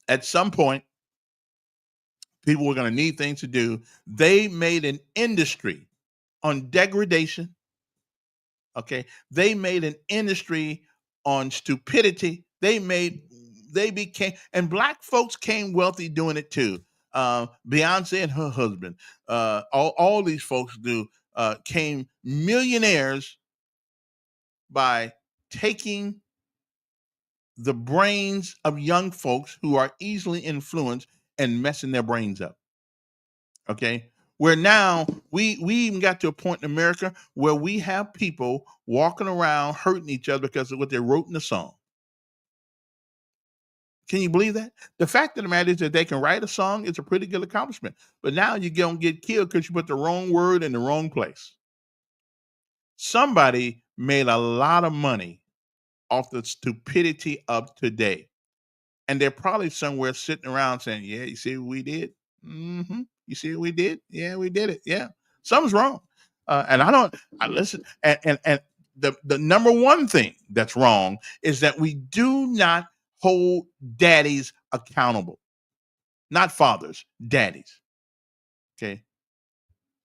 at some point people were going to need things to do. They made an industry on degradation. Okay. They made an industry on stupidity. They became, and black folks came wealthy doing it too. Beyonce and her husband, all these folks came millionaires by taking the brains of young folks who are easily influenced and messing their brains up. Okay. Where now we even got to a point in America where we have people walking around hurting each other because of what they wrote in the song. Can you believe that? The fact of the matter is that they can write a song is a pretty good accomplishment. But now you're going to get killed because you put the wrong word in the wrong place. Somebody made a lot of money off the stupidity of today. And they're probably somewhere sitting around saying, yeah, you see what we did? Mm-hmm. You see what we did? Yeah, we did it. Yeah. Something's wrong. And I listen. And the number one thing that's wrong is that we do not hold daddies accountable. Not fathers, daddies. Okay.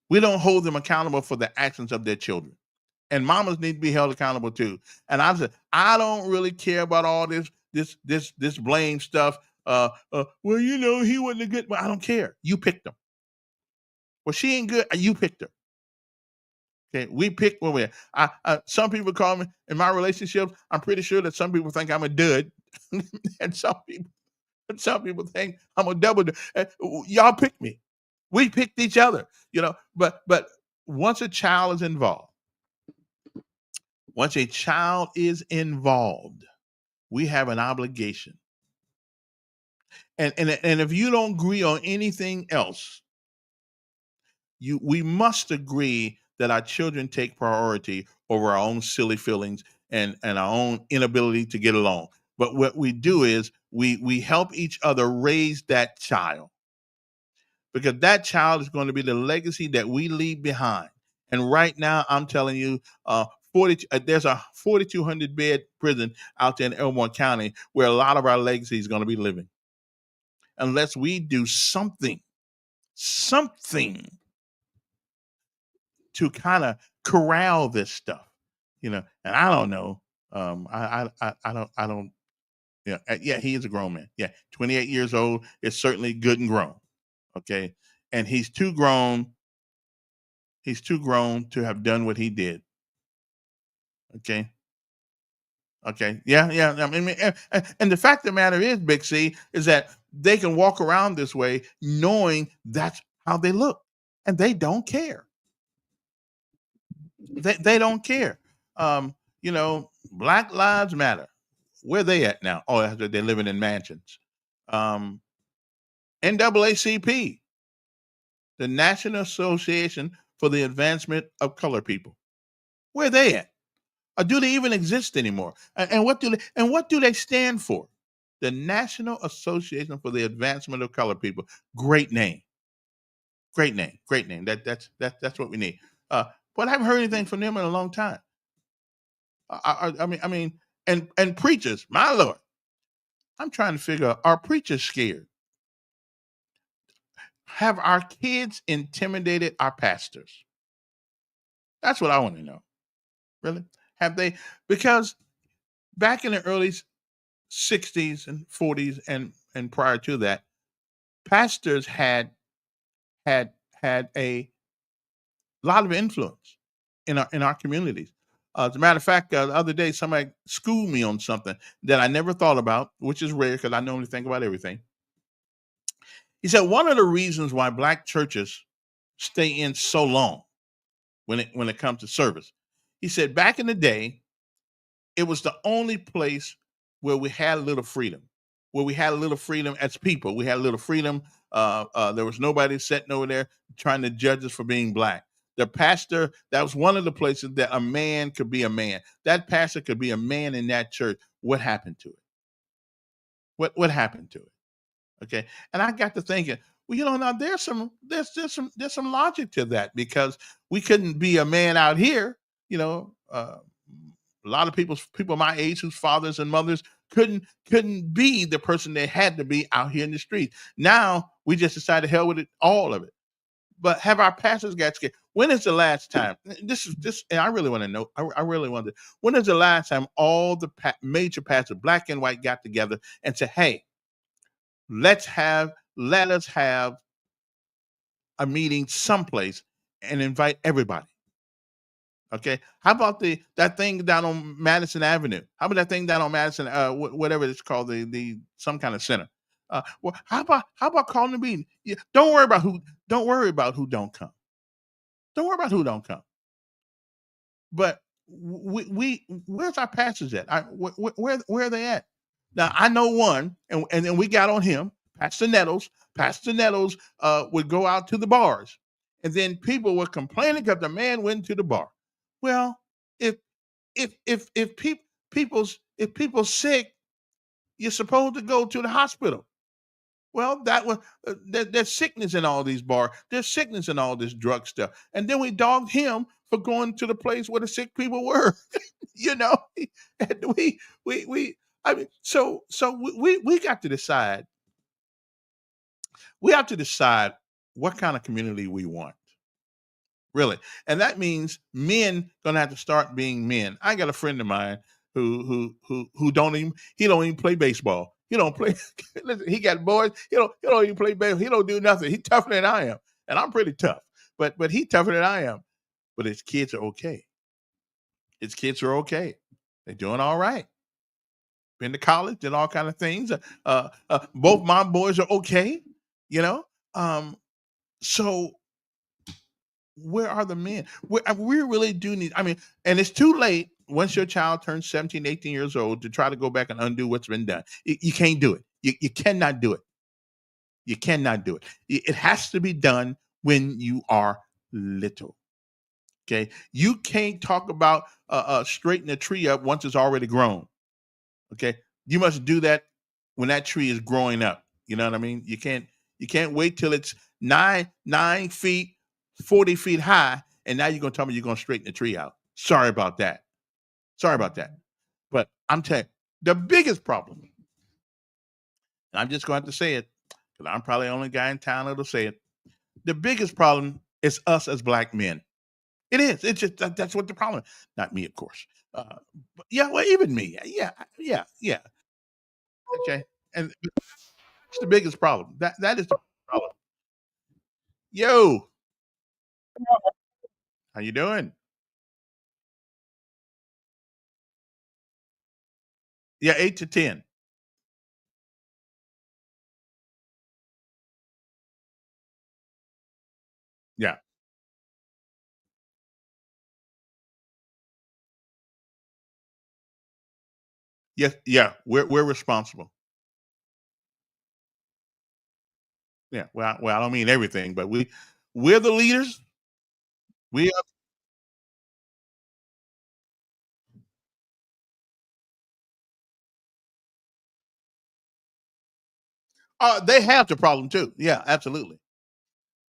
We don't hold them accountable for the actions of their children. And mamas need to be held accountable too. And I said, I don't really care about all this blame stuff. Well, you know, he wasn't a good. Well, I don't care. You picked him. Well, she ain't good. You picked her. Okay, we picked. Well, some people call me in my relationships. I'm pretty sure that some people think I'm a dud, and some people think I'm a double dud. Y'all picked me. We picked each other. You know, but once a child is involved. Once a child is involved, we have an obligation. And if you don't agree on anything else, we must agree that our children take priority over our own silly feelings and our own inability to get along. But what we do is we help each other raise that child, because that child is going to be the legacy that we leave behind. And right now, I'm telling you, there's a 4,200 bed prison out there in Elmore County where a lot of our legacy is going to be living. Unless we do something to kind of corral this stuff, you know. And I don't know. I don't. Yeah, he is a grown man. Yeah, 28 years old is certainly good and grown. Okay, and he's too grown. He's too grown to have done what he did. Okay. Okay. Yeah. I mean, and the fact of the matter is, Big C, is that they can walk around this way knowing that's how they look, and they don't care. They don't care. You know, Black Lives Matter. Where they at now? Oh, they're living in mansions. NAACP, the National Association for the Advancement of Colored People. Where they at? Or do they even exist anymore? And what do they stand for? The National Association for the Advancement of Colored People. Great name. Great name. Great name. That's what we need. But I haven't heard anything from them in a long time. I mean, and preachers, my Lord, I'm trying to figure out, are preachers scared? Have our kids intimidated our pastors? That's what I want to know. Really? Have they? Because back in the early 60s and 40s and prior to that, pastors had a lot of influence in our communities. As a matter of fact, the other day somebody schooled me on something that I never thought about, which is rare because I normally think about everything. He said one of the reasons why Black churches stay in so long when it comes to service, he said back in the day, it was the only place where we had a little freedom, as people. We had a little freedom. There was nobody sitting over there trying to judge us for being Black. The pastor, that was one of the places that a man could be a man. That pastor could be a man in that church. What happened to it? What happened to it? Okay. And I got to thinking, well, you know, now there's some logic to that, because we couldn't be a man out here, you know. A lot of people my age whose fathers and mothers couldn't be the person they had to be out here in the street. Now we just decided to hell with it, all of it. But have our pastors got scared? When is the last time? This, and I really want to know. I really wonder, when is the last time all the major pastors, Black and white, got together and said, "Hey, let us have a meeting someplace and invite everybody." Okay. How about that thing down on Madison Avenue? How about that thing down on Madison, whatever it's called, the some kind of center? Well, how about calling the meeting? Yeah, don't worry about who. Don't worry about who don't come. Don't worry about who don't come. But we where's our pastors at? Where are they at? Now I know one, and then we got on him, Pastor Nettles. Pastor Nettles would go out to the bars, and then people were complaining because the man went to the bar. Well, if if people sick, you're supposed to go to the hospital. Well, that was there's sickness in all these bars. There's sickness in all this drug stuff, and then we dogged him for going to the place where the sick people were. you know, and we. I mean, so we got to decide. We have to decide what kind of community we want. Really. And that means men gonna have to start being men. I got a friend of mine who don't even play baseball. He don't play. Listen, he got boys. He don't even play baseball. He don't do nothing. He tougher than I am, and I'm pretty tough. But he tougher than I am. But his kids are okay. His kids are okay. They're doing all right. Been to college, did all kind of things. Both my boys are okay. You know. So where are the men? We really do need, I mean, and it's too late once your child turns 17, 18 years old to try to go back and undo what's been done. You can't do it. You cannot do it. You cannot do it. It has to be done when you are little. Okay. You can't talk about straightening a tree up once it's already grown. Okay. You must do that when that tree is growing up. You know what I mean? You can't wait till it's 9 feet, 40 feet high, and now you're gonna tell me you're gonna straighten the tree out. Sorry about that. Sorry about that. But I'm telling you, the biggest problem, and I'm just going to have to say it, because I'm probably the only guy in town that'll say it. The biggest problem is us as black men. It is. It's just that's what the problem is. Not me, of course. But yeah, well, even me. Yeah. Okay. And it's the biggest problem. That is the problem. Yo, how you doing? Yeah, 8 to 10. Yeah. Yes, yeah. We're responsible. Yeah. Well, I don't mean everything, but we're the leaders. We are, they have the problem too. Yeah, absolutely.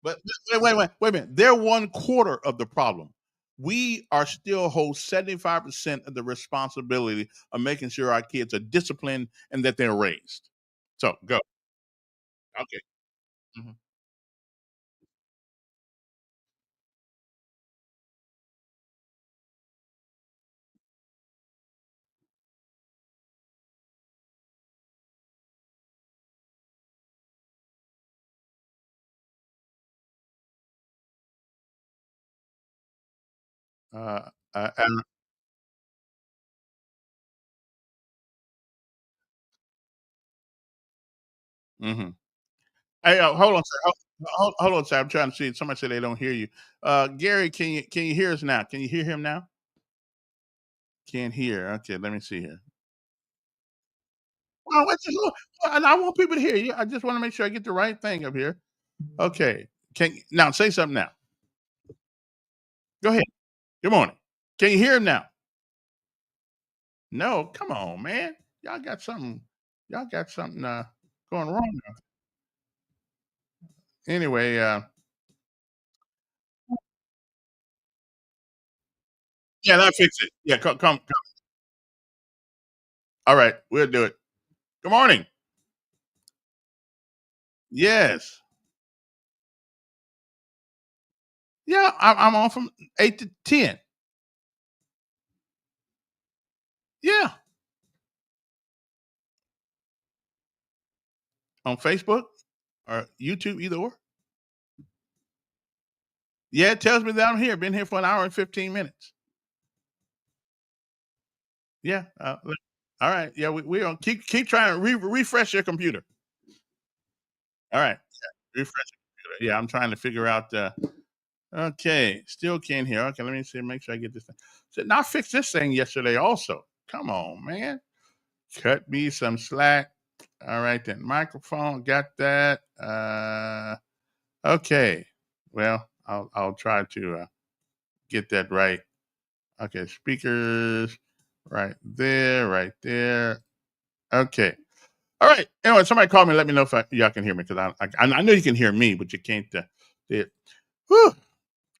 But wait a minute. They're 1/4 of the problem. We are still hold 75% of the responsibility of making sure our kids are disciplined and that they're raised. So go. Okay. Mhm. Uh, and mhm. Hey, hold on, sir. Hold on, sir. I'm trying to see. Somebody said they don't hear you. Gary, can you hear us now? Can you hear him now? Can't hear. Okay, let me see here. Well, and I want people to hear you. I just want to make sure I get the right thing up here. Okay. Can now say something now. Go ahead. Good morning. Can you hear him now? No, come on, man. Y'all got something. Y'all got something going wrong now. Anyway, yeah, that fix it. Yeah, come. All right, we'll do it. Good morning. Yes. Yeah, I'm on from 8 to 10. Yeah, on Facebook or YouTube, either or. Yeah, it tells me that I'm here. Been here for an hour and 15 minutes. Yeah. All right. Yeah, we gonna keep trying to refresh your computer. All right. Yeah, refresh your computer. Yeah, I'm trying to figure out. Okay, still can't hear. Okay, let me see. Make sure I get this thing. So now I fixed this thing yesterday. Also, come on, man. Cut me some slack. All right then. Microphone. Got that. Okay. Well, I'll try to get that right. Okay, speakers. Right there. Right there. Okay. All right. Anyway, somebody call me and let me know if y'all can hear me, because I know you can hear me, but you can't see it. Whew.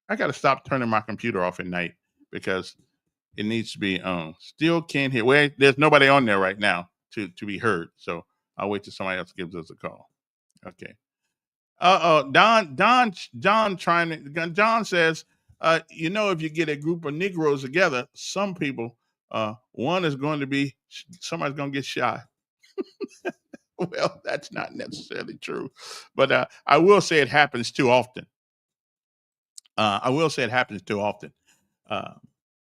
I got to stop turning my computer off at night because it needs to be on. Still can't hear. Well, there's nobody on there right now to be heard. So I'll wait till somebody else gives us a call. Okay. John says, if you get a group of Negroes together, some people, one is going to be, somebody's going to get shot. Well, that's not necessarily true, but I will say it happens too often.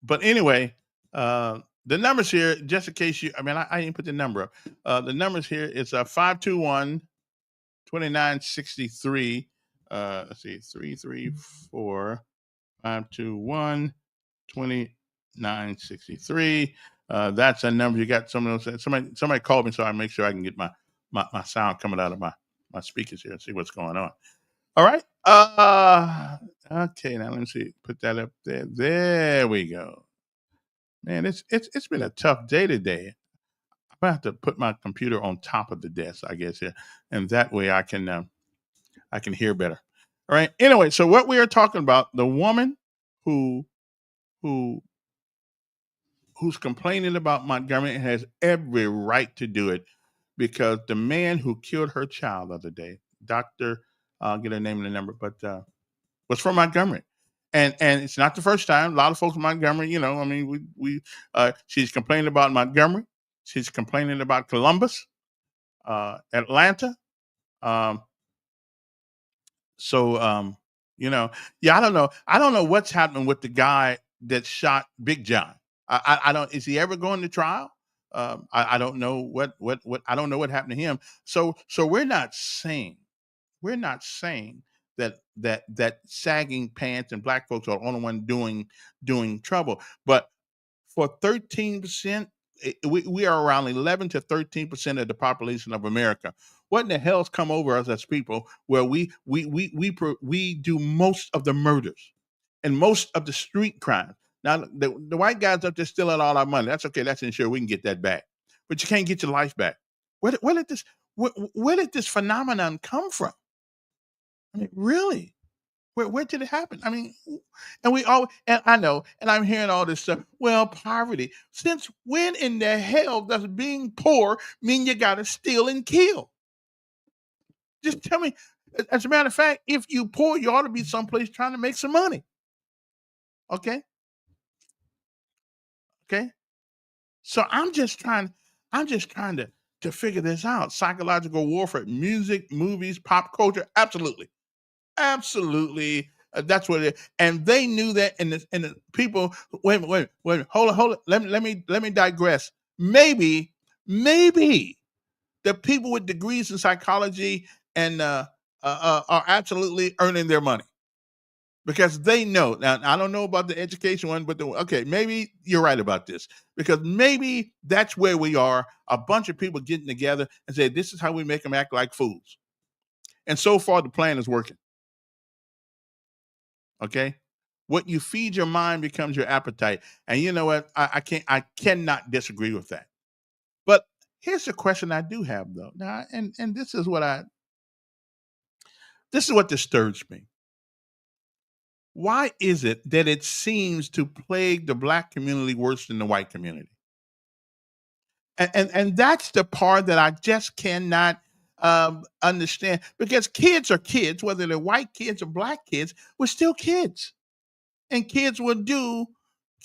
But anyway, the numbers here, just in case I didn't put the number up. The numbers here is 521-2963. Let's see, 334-521-2963. That's a number. You got somebody called me, so I make sure I can get my sound coming out of my speakers here and see what's going on. All right. Okay, now let me see. Put that up there. There we go. Man, it's been a tough day today. I'm gonna have to put my computer on top of the desk, I guess, here, and that way I can hear better. All right. Anyway, so what we are talking about, the woman who's complaining about Montgomery has every right to do it, because the man who killed her child the other day, Dr. I'll get her name and the number, but was from Montgomery. And it's not the first time. A lot of folks in Montgomery, she's complaining about Montgomery. She's complaining about Columbus, Atlanta. I don't know. I don't know what's happening with the guy that shot Big John. I don't. Is he ever going to trial? I don't know what I don't know what happened to him. So we're not saying that sagging pants and black folks are the only one doing trouble. But for 13%, we are around 11 to 13% of the population of America. What in the hell's come over us as people where we do most of the murders and most of the street crimes? Now, the white guys up there stealing all our money. That's okay. That's insured. We can get that back. But you can't get your life back. Where did this phenomenon come from? I mean, really? Where did it happen? I mean, and I know, and I'm hearing all this stuff. Well, poverty. Since when in the hell does being poor mean you got to steal and kill? Just tell me. As a matter of fact, if you poor, you ought to be someplace trying to make some money. Okay. So I'm just trying to figure this out. Psychological warfare, music, movies, pop culture, absolutely. That's what it is. And they knew that, and the people. Wait, hold on. Let me digress. Maybe the people with degrees in psychology and are absolutely earning their money, because they know. Now, I don't know about the education one, but maybe you're right about this, because maybe that's where we are. A bunch of people getting together and say, this is how we make them act like fools. And so far, the plan is working. Okay. What you feed your mind becomes your appetite. And you know what? I cannot disagree with that. But here's the question I do have, though. Now, and this is what disturbs me. Why is it that it seems to plague the black community worse than the white community? And that's the part that I just cannot understand, because kids are kids, whether they're white kids or black kids, we're still kids. And kids would do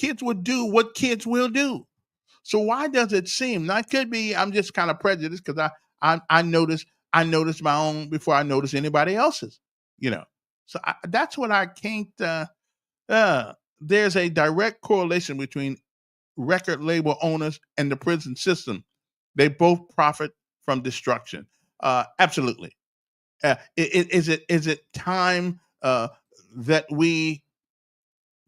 what kids will do. So why does it seem? Now, it could be I'm just kind of prejudiced, because I noticed my own before I noticed anybody else's. So that's what I can't. There's a direct correlation between record label owners and the prison system, they both profit from destruction. Absolutely. Is it time that we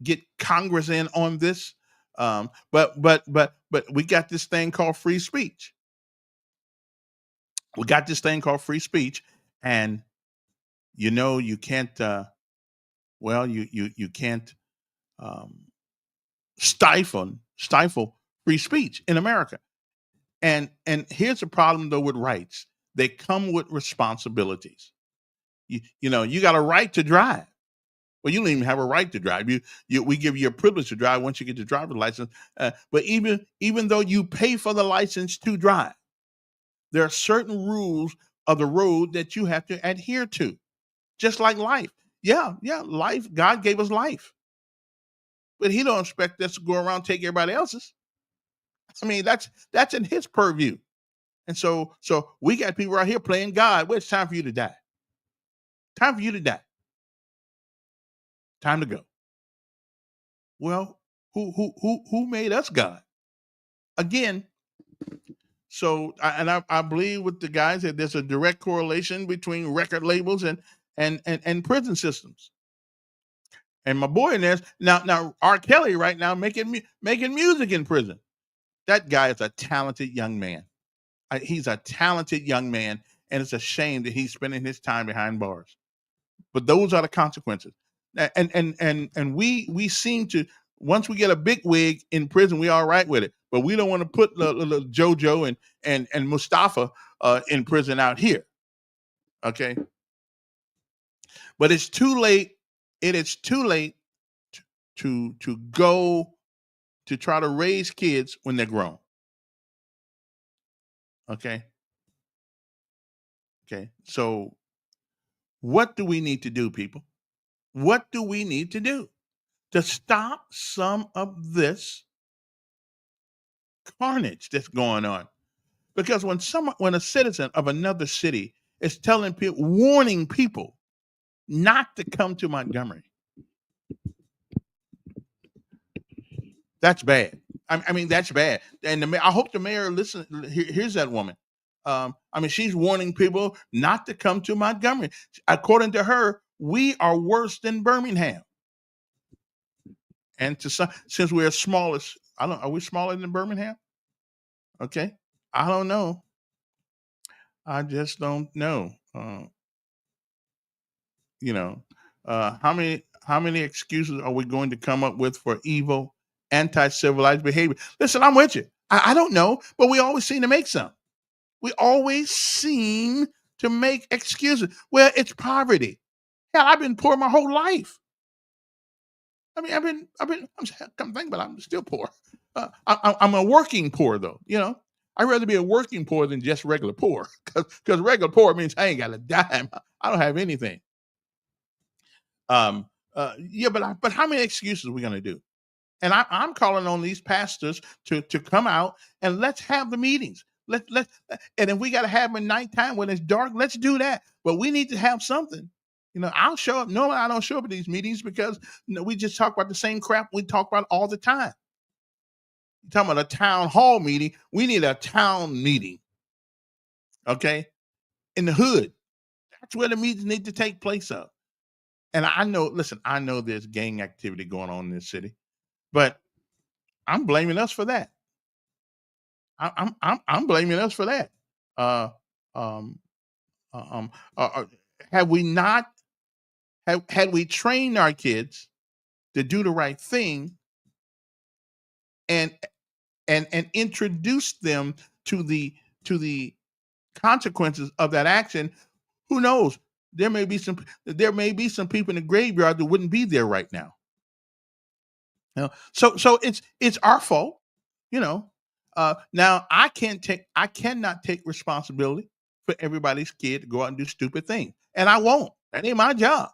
get Congress in on this? But we got this thing called free speech. We got this thing called free speech, and you can't. You can't stifle free speech in America. And here's the problem though with rights. They come with responsibilities. You got a right to drive. Well, you don't even have a right to drive. We give you a privilege to drive once you get your driver's license. But even though you pay for the license to drive, there are certain rules of the road that you have to adhere to. Just like life. Yeah, life. God gave us life. But he don't expect us to go around and take everybody else's. I mean, that's in his purview. And so we got people out here playing God. Well, it's time for you to die. Time for you to die. Time to go. Well, who made us God? Again, so I believe with the guys that there's a direct correlation between record labels and prison systems. And my boy in there now R. Kelly right now making music in prison. That guy is a talented young man. He's a talented young man, and it's a shame that he's spending his time behind bars. But those are the consequences. And we seem to, once we get a big wig in prison, we all right with it. But we don't want to put little JoJo and Mustafa in prison out here. Okay. But it's too late. It is too late to go to try to raise kids when they're grown. Okay. So what do we need to do, people? What do we need to do to stop some of this carnage that's going on? Because when a citizen of another city is telling people, warning people not to come to Montgomery, that's bad. I mean, that's bad. And I hope the mayor here's that woman. She's warning people not to come to Montgomery. According to her, we are worse than Birmingham. And since we're smallest, are we smaller than Birmingham? Okay. I don't know. I just don't know. How many excuses are we going to come up with for evil, anti-civilized behavior? Listen, I'm with you. I don't know, but we always seem to make some. We always seem to make excuses. Well, it's poverty. Hell, I've been poor my whole life. I mean, I'm thinking, but I'm still poor. I'm a working poor, though. I'd rather be a working poor than just regular poor, because regular poor means I ain't got a dime. I don't have anything. But how many excuses are we going to do? And I'm calling on these pastors to come out and let's have the meetings. And if we got to have them at nighttime when it's dark, let's do that. But we need to have something. I'll show up. Normally, I don't show up at these meetings because we just talk about the same crap we talk about all the time. You're talking about a town hall meeting. We need a town meeting. Okay? In the hood. That's where the meetings need to take place of. And I know there's gang activity going on in this city, but I'm blaming us for that. I'm blaming us for that. Have we not? Had we trained our kids to do the right thing and introduced them to the consequences of that action, who knows? There may be some people in the graveyard that wouldn't be there right now. So it's our fault, Now I cannot take responsibility for everybody's kid to go out and do stupid things, and I won't. That ain't my job.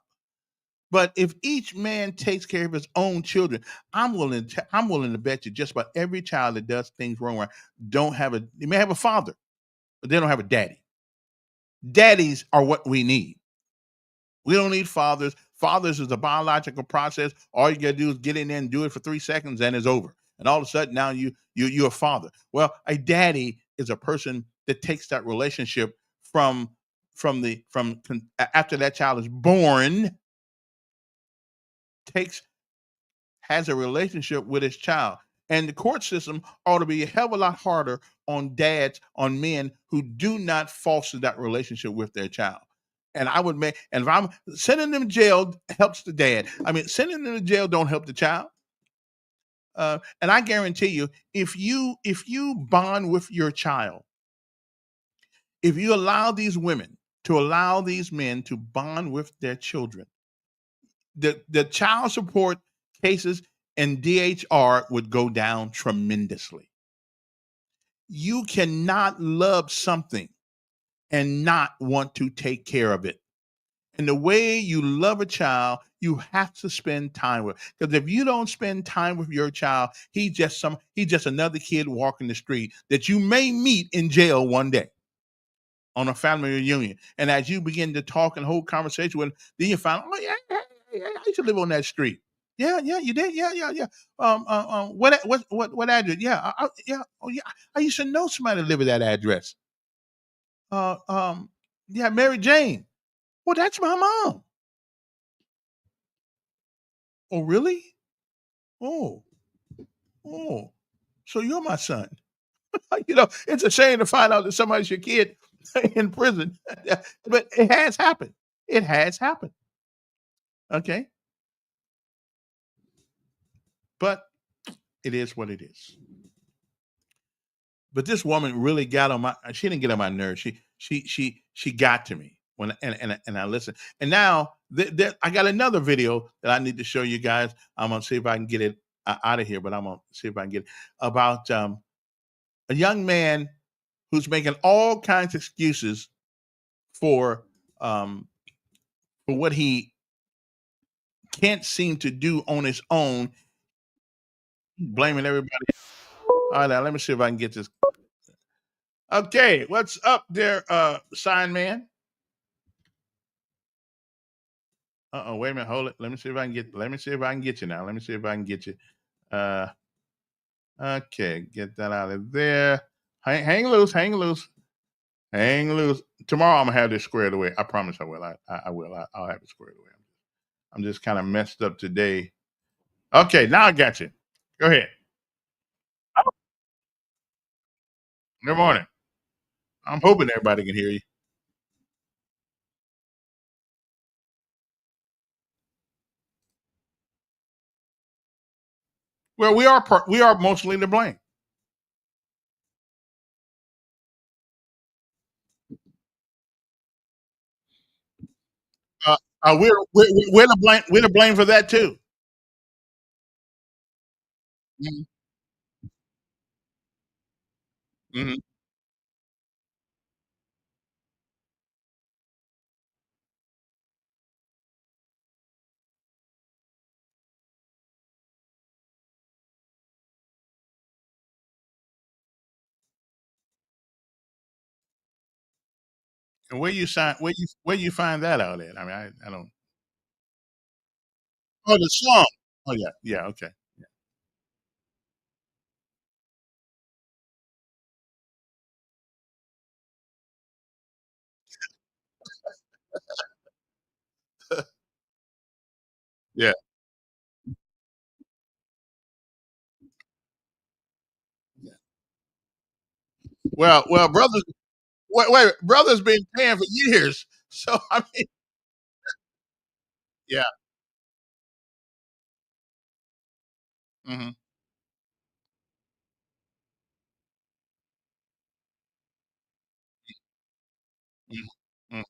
But if each man takes care of his own children, I'm willing to bet you just about every child that does things wrong they may have a father, but they don't have a daddy. Daddies are what we need. We don't need fathers. Fathers is a biological process. All you got to do is get in there and do it for 3 seconds and it's over. and all of a sudden now you're a father. Well, a daddy is a person that takes that relationship from after that child is born, has a relationship with his child. And the court system ought to be a hell of a lot harder on dads, on men who do not foster that relationship with their child. And I would make, and if I'm sending them to jail, helps the dad. I mean, sending them to jail don't help the child. And I guarantee you, if you bond with your child, if you allow these women to allow these men to bond with their children, the child support cases and DHR would go down tremendously. You cannot love something and not want to take care of it. And the way you love a child, you have to spend time with. Because if you don't spend time with your child, he's just another kid walking the street that you may meet in jail one day on a family reunion. And as you begin to talk and hold conversation with him, then you find, oh yeah, I used to live on that street. Yeah, you did. Yeah. What address? Yeah, yeah. Oh, yeah. I used to know somebody that lived at that address. Yeah, Mary Jane. Well, that's my mom. Oh, really? Oh, oh. So you're my son. It's a shame to find out that somebody's your kid in prison, but it has happened. It has happened. Okay, but it is what it is. But this woman really got on my. She didn't get on my nerves. She got to me when and I listened. And now I got another video that I need to show you guys. I'm gonna see if I can get it out of here, but I'm gonna see if I can get it about a young man who's making all kinds of excuses for what he can't seem to do on his own, blaming everybody. All right, now let me see if I can get this. Okay, what's up there, sign man? Wait a minute, hold it. Let me see if I can get you now. Let me see if I can get you. Okay, get that out of there. Hang loose. Tomorrow I'm gonna have this squared away. I promise I will. I will. I'll have it squared away. I'm just kind of messed up today. Okay, now I got you. Go ahead. Good morning. I'm hoping everybody can hear you. Well, we are mostly to blame. We're to blame. We're to blame for that too. Mm-hmm. Mm-hmm. And where you find that out at? I mean, I don't. Oh, the song. Oh yeah, okay. Yeah. Well, brothers. Wait, brothers been paying for years. So I mean, yeah. Mm-hmm. Mm-hmm.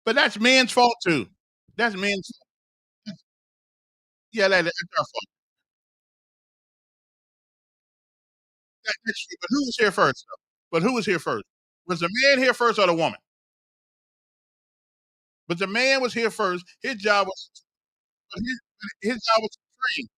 But that's men's fault too. That's men's. Yeah, that's our fault. That's true. But who was here first? But who was here first? Was the man here first or the woman? But the man was here first. His job was his job was to train.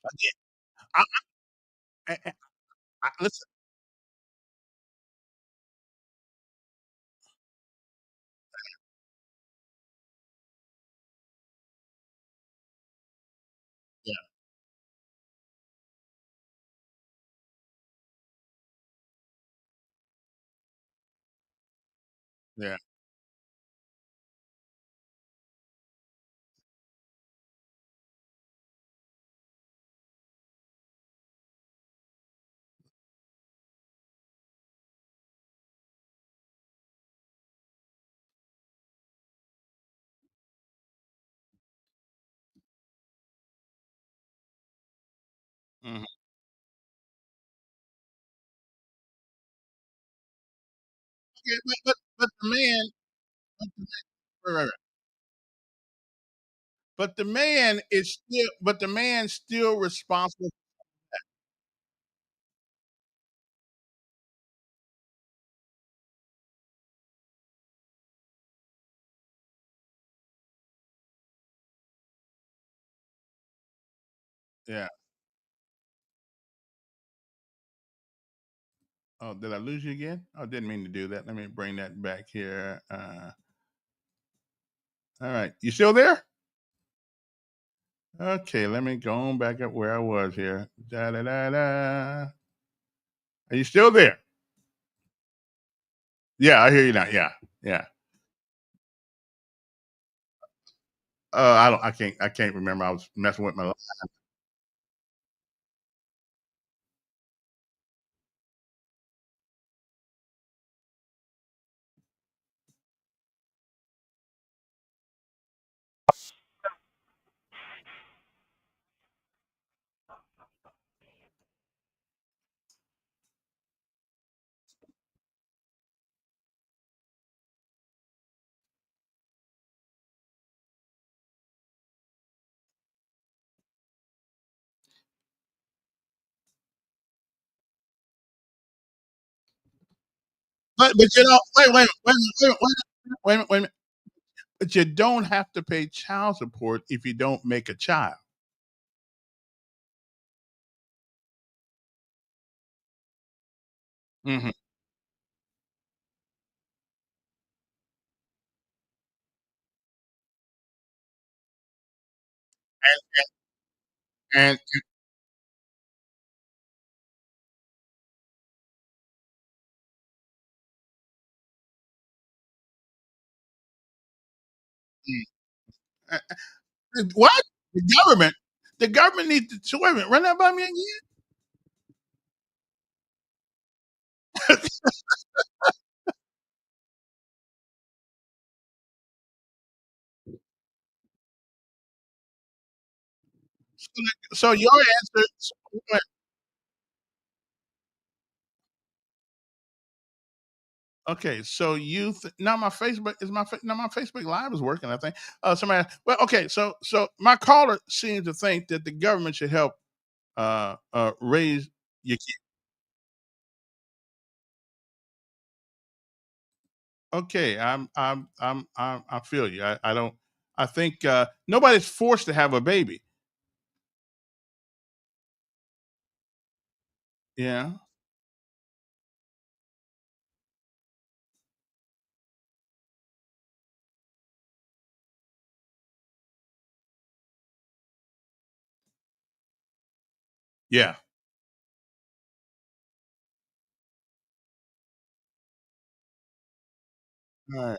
Again, listen. Yeah, yeah. Mhm. Yeah, but the man, but the right, right, right. But the man is still, but the man's still responsible. Yeah. Oh, did I lose you again? Oh, didn't mean to do that. Let me bring that back here. All right, you still there? Okay, let me go on back up where I was here. Da da da da. Are you still there? Yeah, I hear you now. Yeah, yeah. I don't. I can't remember. I was messing with my. But you know, wait a minute. But you don't have to pay child support if you don't make a child. Hmm. And uh, what the government? The government needs to. So wait a minute. Run that by me again. So your answer. Okay, so now my Facebook is now my Facebook Live is working. I think somebody. Well, okay, so my caller seems to think that the government should help raise your kid. Okay, I feel you. I don't. I think nobody's forced to have a baby. Yeah, yeah. All right.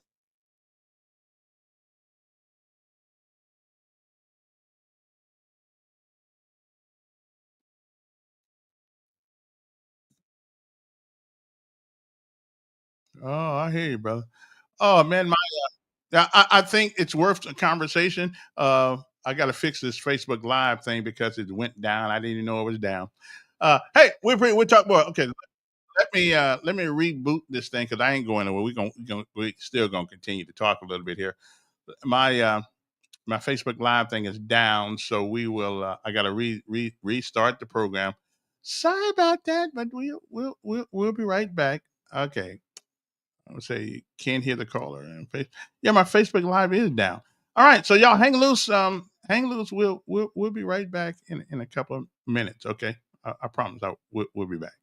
Oh, I hear you, brother. Oh man, I think it's worth a conversation. I got to fix this Facebook Live thing because it went down. I didn't even know it was down. Hey, we'll talk more. Okay, let me reboot this thing because I ain't going anywhere. We still gonna continue to talk a little bit here. My Facebook Live thing is down, so we will. I got to restart the program. Sorry about that, but we'll be right back. Okay. I would say you can't hear the caller. Yeah, my Facebook Live is down. All right, so y'all hang loose. Hang loose. We'll be right back in a couple of minutes. Okay, I promise. We'll be back.